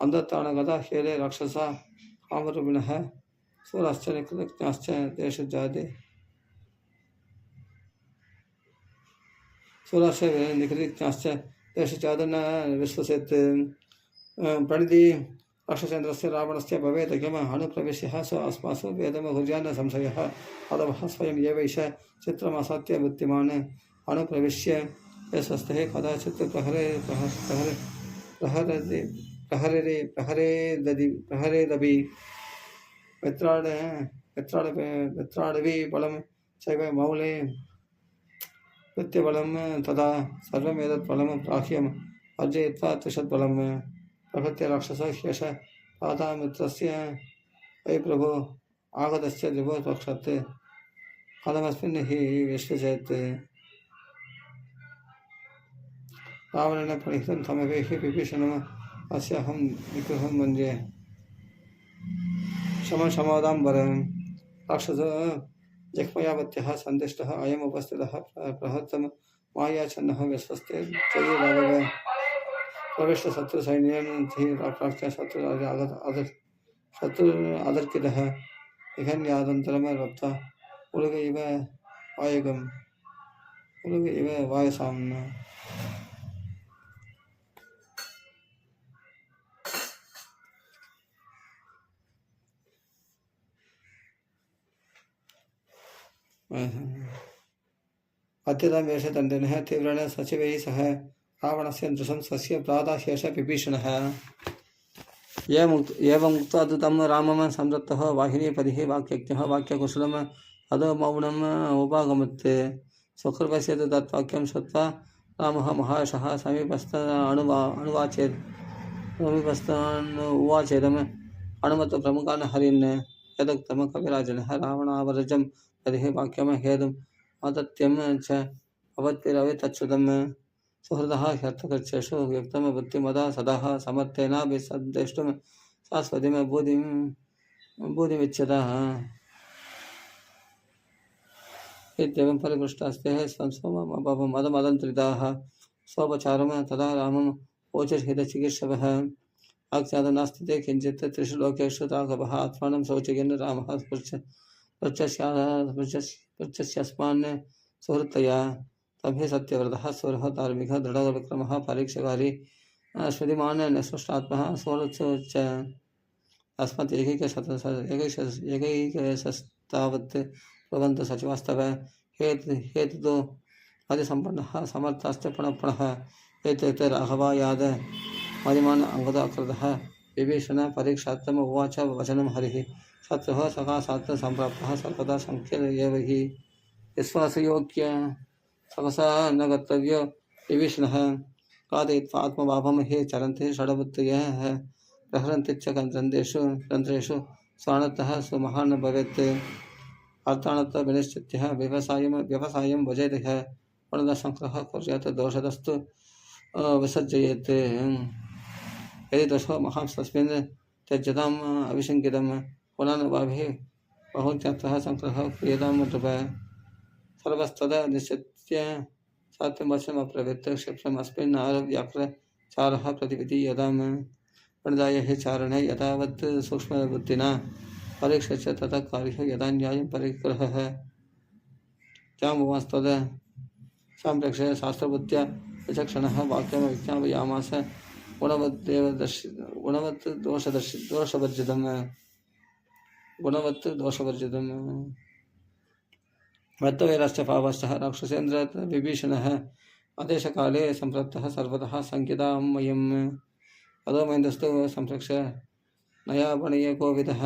अंधताणगता हेरे राक्षसा कामरूपिणः सूराश्च निकृतज्ञाश्च देशजाते सूराश्च निकृतज्ञाश्च देशजात न विश्वसेत् प्रणिधि राक्षसेन्द्रस्य रावणस्य भवेत् किम अनुप्रविश्य स अस्मासु वेदमहुर्यान् संशयः अदवः स्वयम् एव एष चित्रमसत्य बुद्धिमान् अनुप्रविश्य यस्वस्थे कदाचित् प्रहरेदपि मित्राडवी बलं चैव मौले कृत्यबलं तदा सर्वमेतत् बलं प्राह्यम् अर्जयित्वा त्रिषद्बलं प्रभृत्य राक्षसः ह्यश पादामित्रस्य अयि प्रभो आगतस्य दिवो रक्षत् कथमस्मिन् हि विश्वजेत् रावणेन प्रणीतं तमपि हि विभीषणम् अस्याहं विग्रहं मन्ये शमशमोदाम्बरं राक्षसो जग्मयावत्यः सन्दिष्टः अयम् उपस्थितः प्रहतं मायाचन्नः विश्वस्ते जयि राघव प्रविष्ट शत्रुसैन्येन शत्रु अदर्कितः इहन्यादन्तरं रप्ता उलुग इव वायुसाम्ना अत्यतामेष दण्डिनः तीव्रेण सचिवैः सह रावणस्य नृशंसस्य प्रादाह्येष विभीषणः एवमुक्त्वा तं रामं संदत्तः वाहिनीपतिः वाक्यज्ञः वाक्यकुशलम् अधो मौनम् उपागमत् सुकृपस्य तु तद्वाक्यं श्रुत्वा रामः महायशः समीपस्थान् उवाचेदम् हनुमत् प्रमुखान् हरीन् यदुक्तं कविराजनः रावणावरजं तदिह वाक्यं हेतुम् आदत्यं च भवद्भिरवितच्छ्रुतं सुहृदः ह्यर्थकृच्छेषु युक्तं बुद्धिमदा सदा समर्थेनाभिसद्देष्टुं शाश्वतीं बुद्धिमिच्छतः इत्येवं परिपृष्टास्ते मदमदन्त्रिताः स्वोपचारं तदा रामम् ओचर्हितचिकीर्षवः आख्यात नास्ति ते किञ्चित् त्रिषु लोकेषु राघवः आत्मानं शौचयन् रामः पृच्छस्यास्मान् सुहृत्तया तभी सत्यव्रतः सुरः धार्मिकः दृढविक्रमः परीक्षकारी श्रुतिमान् निःस्पृष्टात्मः सुहृत्स अस्मत् एकैकशस्तावत् प्रबन्ध सचिवास्तव हेतुतो अधिसम्पन्नः समर्थाश्च पुनः एतत् राघवायाद मदिमान् अङ्गदाकृतः विभीषण परीक्षार्थम् उवाच वचनं हरिः शत्रुः सकाशात् सम्प्राप्तः सर्वदा संख्येन एव हि विश्वासयोग्य सकसा न गन्तव्यो विभीषणः कादयित्वा आत्मभावं हि चरन्ति षड्बुद्धयः प्रहरन्ति च तन्त्रेषु स्वाणतः सुमहान् भवेत् अर्थानत्व विनिश्चित्य व्यवसायं भजेत् पुनर्सङ्ग्रहः कुर्यात् दोषदस्तु विसर्जयेत् यदि दोषो महांस्तस्मिन् त्यज्यताम् अविशङ्कितं पुनर्नवाभिः बहुज्ञातः सङ्ग्रहः क्रियतां नृप सर्वस्तदा निश्चित्य सत्यवचनमब्रवीत् क्षिप्रम् अस्मिन् आरव्याक्रचारः प्रतिविधीयतां प्रणदाय हि चारणे यथावत् सूक्ष्मबुद्धिना परीक्ष्य च ततः कार्यः यदा न्यायं परिग्रहः त्यामुवास्तद सम्प्रेक्ष्य शास्त्रबुद्ध्या विचक्षणः वाक्यं विज्ञापयामास गुणवत् दोषवर्जितं वत्तवेरश्च पावश्चः राक्षसेन्द्रात् विभीषणः आदेशकाले सम्प्राप्तः सर्वतः संकितामयम् अधोमैन्दस्तु सम्प्रेक्ष्य नयापणीय कोविदः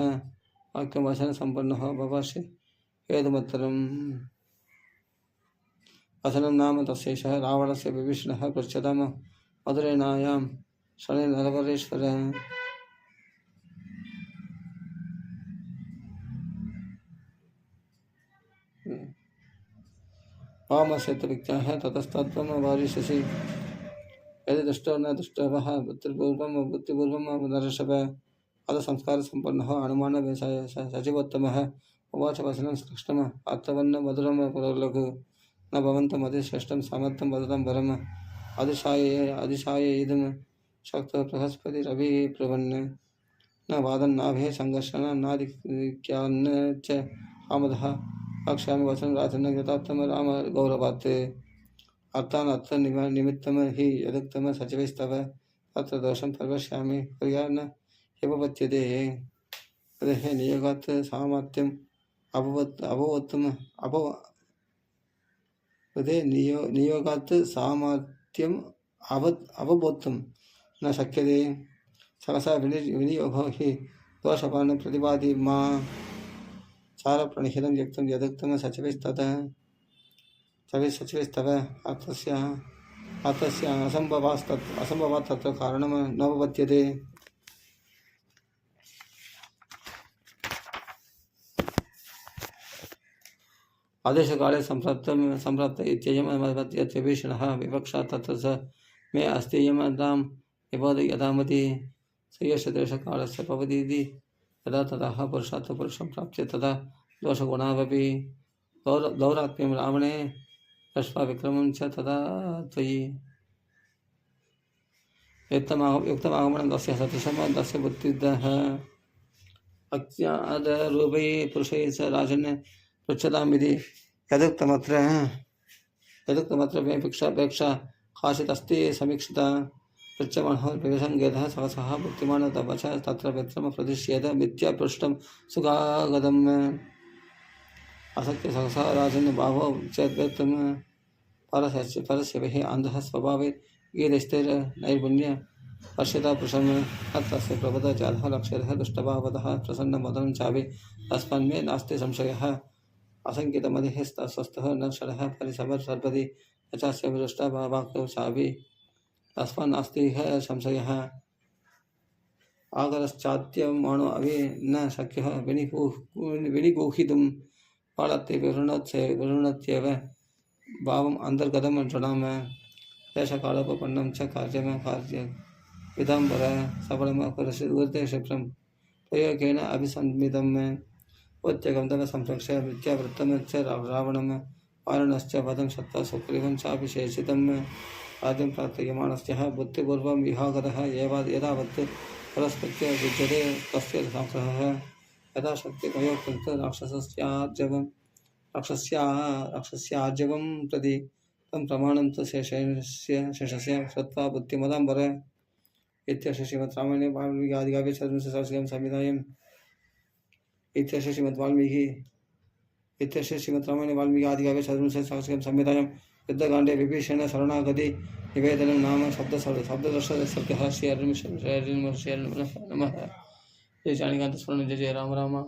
वाक्यवचनसम्पन्नः भवार्षि हेतुमत्तरम् वचनं नाम तस्यैषः रावणस्य विभीषणः पृच्छतां मधुरेणायां शनि नरवरेश्वर वामस्यत्विज्ञाः ततस्तत्त्वं वारिष्यसि यदि दुष्टो न दुष्टवः बुद्धिपूर्वं नरषभ अधसंस्कारसम्पन्नः हनुमान् सचिवोत्तमः उवाच वचनं कृष्णम् आत्तवन्न मधुरं पुरलघु न भवन्तम् अतिश्रेष्ठं सामर्थ्यं वदतं वरम् अधिशाय इदं शक्त बृहस्पति रवि प्रवन्न न वादन नाभे संघर्षण नादिक्यान्न च आमदः अक्षामि वचन राजन यथात्तम राम गौरवात् अर्थान अर्थ निमित्तम हि यदुक्तम सचिवैस्तव तत्र दोषं प्रवक्ष्यामि पर्यान्न ह्युपपद्यते तदेह नियोगात् सामर्थ्यम् अभवत्तम हृदय नियोगात् सामर्थ्यम् अवबोद्धुं न शक्यते सहसा विनियोगो हि दोषपानं प्रतिपादि मा चारप्रणिहितं युक्तं यदुक्तं सचिवैस्तव अर्थस्य असम्भवात् तत्र कारणं नोपपद्यते आदेशकाले सम्प्राप्त इत्ययं विभीषणः विवक्षा तत्र स मे अस्ति यमतां यदामति स एष देशकालस्य भवतीति यदा ततः पुरुषात् पुरुषं प्राप्य तदा दोषगुणावपि दौरात्म्यं रावणे दृष्ट्वा विक्रमं च तदा त्वयि युक्तमागमनं तस्य सदृशं तस्य बुद्धिदः अज्ञातरूपैः पुरुषैः स राजन् पृच्छतामिति यदुक्तमत्र अपेक्षा काचिदस्ति समीक्षिता पृच्छमाणः विसङ्गेतः सहसः बुद्धिमान् तपच तत्र मित्रं प्रदिश्येत मिथ्यापृष्टं सुखागतम् असत्य सहसा राजन् भावो चेद्वेत्तं परस्य वहि अन्धः स्वभावे गीतैस्तिर्नैर्गुण्य पश्यता पुरुषं तस्य प्रभुतः जातः लक्ष्यतः दुष्टभावतः प्रसन्नमदनं चापि तस्मन्मे नास्ति संशयः असङ्कितमतिः स्वस्थः न क्षरः परिसमर् सर्वति यचास्य विदुष्टा वाक्यौ चापि तस्मान् नास्ति संशयः आगरश्चाद्यमाणो अवि न शक्यः विनिगूहितुं पालत्ति विवृणत्येव भावम् अन्तर्गतं नृणां देशकालोपपन्नं च कार्यविदाम्बर सबलं कुरुते क्षिप्रं प्रयोगेन अभिसंमितम् उद्यगं तव संरक्ष्य विद्यावृत्तं च रावणं वारणश्च वधं सत्ता सुग्रीवं चाभिषेचितम् आद्यं प्रार्थयमाणस्य बुद्धिपूर्वं विहागतः यदावत् पुरस्कृत्य विद्यते तस्य संग्रहः यदा शक्तिमयोक्तं राक्षस्यार्जवं प्रति तं प्रमाणं तु शेषस्य श्रुत्वा बुद्धिमदाम्बर इत्यस्य श्रीमद्रामायणे वाल्मीकिआदिकाव्ये चतुर्विंशतिसहस्रं संहितायाम् इत्यस्य श्रीमद्रामायणे वाल्मीकिआदिकाव्ये चतुर्विंशतिसहस्रं संहितायां युद्धकाण्डे विभीषण शरणागति निवेदनं नाम शब्ददर्शकः श्री नमः जय जानिकांत स्मरण जय जय राम राम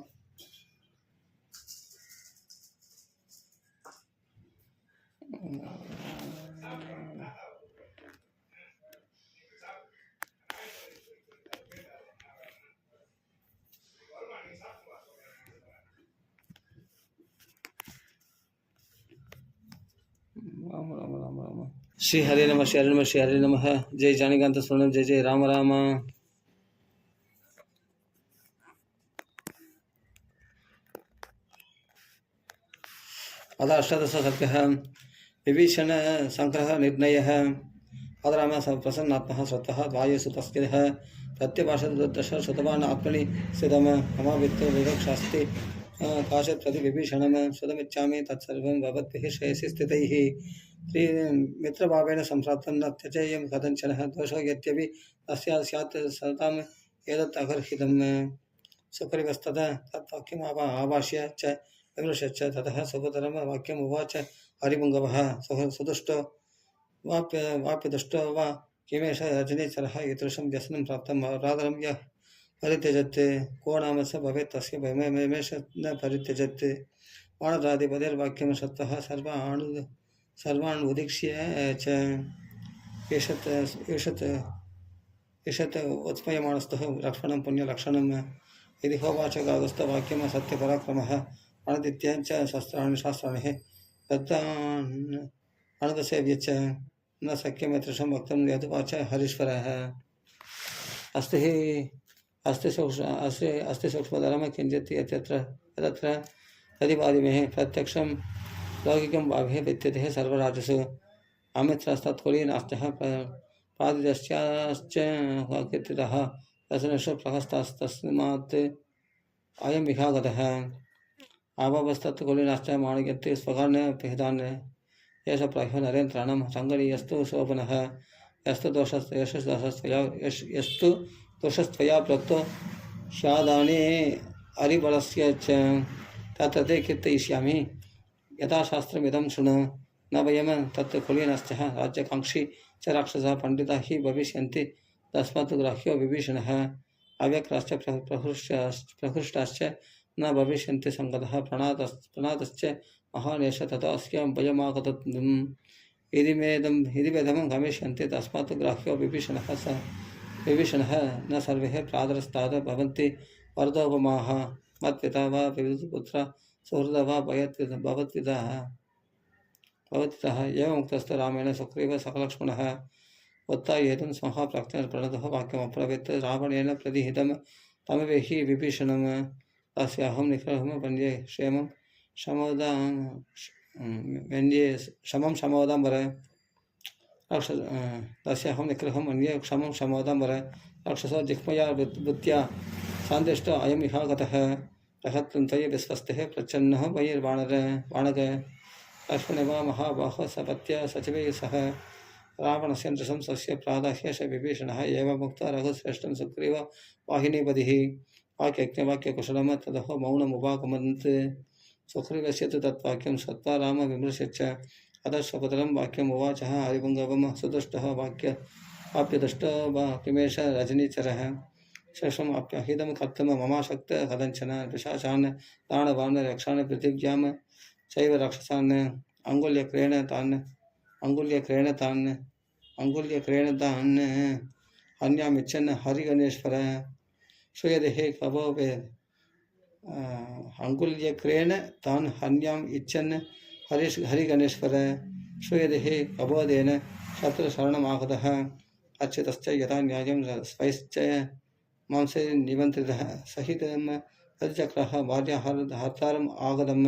राम राम राम राम श्री हरे नमः श्री हरे नमः श्री हरे नमः जय जानिकांत स्मरण जय जय राम राम अथ अष्टादश सर्गः विभीषण संग्रह निर्णयः अदराम प्रसन्नात्मः श्रुतः वायुसु तस्किरः प्रत्यभाषदश श्रुतवान् आत्मनि स्थितं ममावित्तो विवक्षास्ति काचित् प्रति विभीषणं श्रुतमिच्छामि तत्सर्वं भवद्भिः श्रेयसि स्थितैः मित्रभावेन सम्प्राप्तं न त्यजेयं कथञ्चनः दोषो यद्यपि तस्या स्यात् सताम् एतत् अगर्हितं सुग्रीवस्तदा तद्वाक्यम् आभाष्य च विमृशश्च ततः सुभद्रं वाक्यम् उवाच हरिपुङ्गवः सुदुष्टो वाप्यदुष्टो वा किमेष रजनीचरः ईदृशं व्यसनं प्राप्तं राधरं यः परित्यजत् को नाम स भवेत् तस्य भयमेष न परित्यजत् वानराधिपतिर्वाक्यं श्रुत्वा सर्वान् उदीक्ष्य च ईषत् उत्स्मयमाणस्तः लक्ष्मणं पुण्यलक्षणम् इति होवाच गागस्तवाक्यं सत्यपराक्रमः अनदित्यं च शास्त्राणि दत्तान् अनदसेव्य च न शक्यमेतृशं वक्तुं यदुवाच हरीश्वरः अस्ति सूक्ष्मधर्मः किञ्चित् यत्र प्रतिपादिमहे प्रत्यक्षं लौकिकं भावे विद्यते सर्वराजसु अमित्रस्तत्कुली नास्त्यः पादिदस्याश्च कीर्तितः तस्मिन् प्रहस्तास्तस्मात् अयं विहागतः आभावस्तत्कुलीनाश्च माणिक्यत्वे स्वकार्णे पिहितान् एष प्राह्यो नरेन्द्राणां सङ्गणीयस्तु शोभनः यस्तु दोषस्त्वया प्रोक्तो स्यादाने अरिबलस्य च तत्र ते कीर्तयिष्यामि यथा शास्त्रमिदं शृणु न वयं तत् कुलीनश्च राज्यकाङ्क्षी च राक्षसः पंडिता हि भविष्यन्ति तस्मात् ग्राह्यो विभीषणः अव्यक्राश्च प्रहृष्टाश्च न भविष्यन्ति संगतः प्रणातश्च महानेश तथास्य भयमागतम् इदिमेदं गमिष्यन्ति तस्मात् ग्राह्यो विभीषणः विभीषणः न सर्वे प्रादरस्ताद भवन्ति वरदोपमाः मत्पिता वा विदुपुत्र सुहृद वा भवत्विदः एवमुक्तस्तु रामेण सुग्रीव सकलक्ष्मणः उत्थायितुं महाप्राक्तेन प्रणतः वाक्यमब्रवीत् रावणेन प्रतिहितं तमवेहि विभीषणं तस्याहं निग्रहं वन्द्ये क्षेमं शमोदां वर तस्याहं निग्रहं वन्द्ये क्षमं शमोदां वर राक्षसो जिह्मया बुद्ध्या सन्दिष्टो अयं विहागतः प्रहत्तं त्वयि विश्वस्तः प्रच्छन्नः वैर्बाणक लक्ष्मण वा महाबाहो सपत्य सचिवैः सह रावणस्य नृशंसस्य प्रादाह्यश विभीषणः एवं मुक्ता रघुश्रेष्ठं सुग्रीव वाहिनीपतिः वाक्यज्ञवाक्यकुशलं तदहो मौनमुपागमन्त् सुग्रीवस्य तु तत्वाक्यं श्रुत्वा राम विमृश्यच्च अतः स्वपुत्रं वाक्यमुवाचः हरिपुङ्गवं सुदुष्टः वाप्यदुष्टो वा किमेष रजनीचरः शेषम् अप्यहितं कर्तुं ममाशक्त कदञ्चन पिशाचान् दानवान् रक्षान् पृथिव्यां चैव राक्षसान् अङ्गुल्यक्रेण तान् हन्यामिच्छन् हरिगणेश्वर श्रूयते हे कवोपे अङ्गुल्यक्रेण तान् हन्याम् इच्छन् हरिगणेश्वर श्रूयते हे कबोधेन शत्रुशरणमागतः अच्युतश्च यथा न्यायं स्वैश्च मांसे निमन्त्रितः सहितं तज्जक्रः भार्याहर्तारम् आगतम्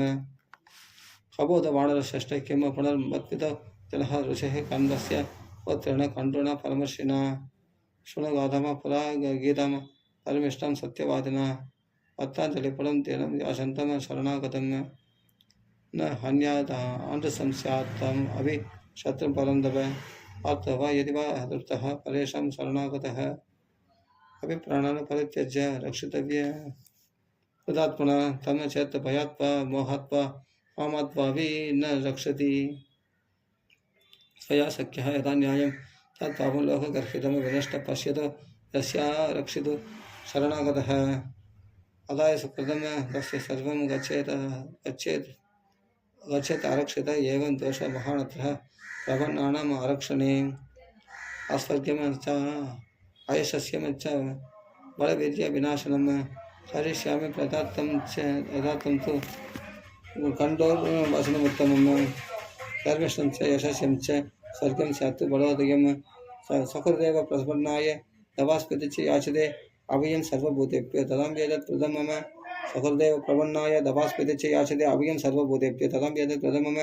कबोध वानरश्रेष्ठ किं पुनर्मत्पित जनः ऋषेः कन्दस्य पुत्रेण कण्डुना परमर्षिणा शृणुगाधम पुरा गीतं परमिष्टं सत्यवादिना पत्ताञ्जलिफलं तेनं यासन्तं शरणागतं न हन्यादाण्डसं स्यात्तम् अभि शत्रुं परं दव पार्थो वा यदि वा दृप्तः परेषां शरणागतः अभि प्राणान् परित्यज्य रक्षितव्य तदात्मना तम चेत् भयात्वा मोहात्वा कामात्वापि न रक्षति स्वया शक्यः यदा न्यायं तत्पापं लोकगर्हितं विनष्ट पश्यतु यस्या रक्षितु शरणागतः अदाय सुकृतं तस्य सर्वं गच्छेत् आरक्षित एवं दोष महानत्रः प्रपन्नानाम् आरक्षणे अस्वर्ग्यं च आयशस्यं च बलवीर्यविनाशनं करिष्यामि प्रदात्तं तु खण्डोर्वचनमुत्तमं धर्मिष्ठं च यशस्यं च स्वर्गं स्यात् बलोदयं सकृदेव प्रसन्नाय दवास्पति च याचते अभयं सर्वभूतेभ्यो तदां वेदत् कृतं मम सकृदेव प्रपन्नाय दवास्पति च याचते अभयं सर्वभूतेभ्यो तदां वेदत् कृतं मम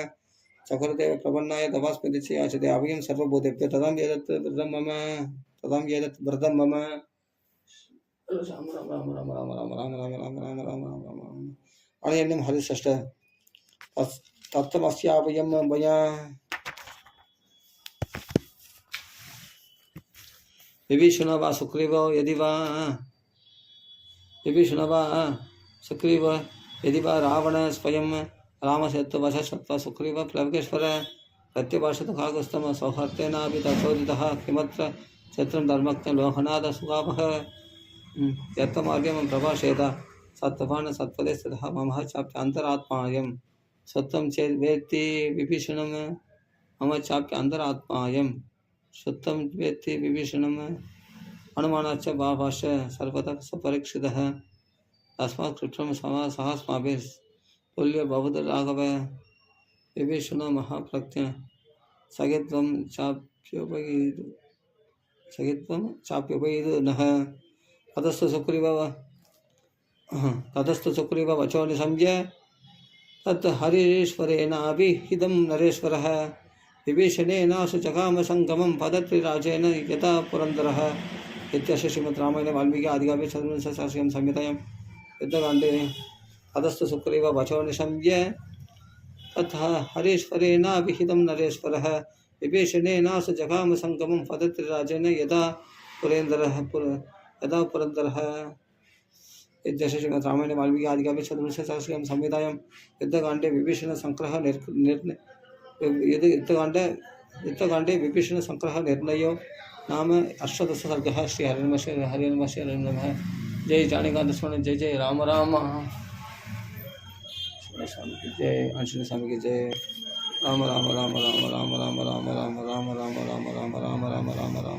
सकृदेव प्रपन्नाय दवास्पति च याचते अभयं सर्वभूतेभ्यो तदां वेदत् कृतं मम तदां वेदत् व्रतं मम राम राम राम राम राम राम राम राम राम राम राम राम राम अणयन्यं हरिषष्ठ तत्तमस्याभयं मया विभीषण वा सुग्रीव यदि वा रावण स्वयं रामसेतुवशत्वा सुग्रीव प्लवकेश्वर प्रत्यभाषत कागस्तम सौहार्देनापि तथोदितः किमत्र शत्रुं धर्मज्ञ लोहनाद सुगावः यत्तमार्गं प्रभाषेत सत्त्वान् सत्पदे स्थितः मम चाप्यान्तरात्मायं सत्त्वं चेत् वेत्ति विभीषणं मम चाप्यान्तरात्मायं सत्त्वं वेत्ति विभीषणम् अनुमानाच्च भाभाश्च सर्वतः सपरीक्षितः तस्मात् कृष्णं सहस्माभिः तुल्यो भवतु राघव विभीषणो महाप्रज्ञ सगित्वं चाप्युपैदु नः ततस्तु सुग्रीव वचो निसंज्ञ तत् हरीश्वरेणाभिहितं नरेश्वरः विभीषणेन सुचकाम संगमं पदत्रिराजेन यथा पुरंदरः इत्यस्य श्रीमद् रामायणे वाल्मीकि आदिकाव्ये चतुर्विंशतिसहस्रं संहितायां युद्धकाण्डे अधस्तु सुग्रीव वचो निशम्य तथा हरेश्वरेण विहितं नरेश्वरः विभीषणेन सुजगाम संगमं पदत्रिराजेन यदा पुरंदरः इत्यस्य श्रीमद् रामायणे वाल्मीकि आदिकाव्ये चतुर्विंशतिसहस्रं संहितायां युद्धकाण्डे विभीषण संग्रह निर्णयो नाम अष्टादश सर्गः। श्री हरि नमः। जय जानेकांत स्वामी जय जय राम राम। स्वामी की जय, अंशनी स्वामी की जय। राम राम राम राम राम राम राम राम राम राम राम राम राम राम राम राम राम।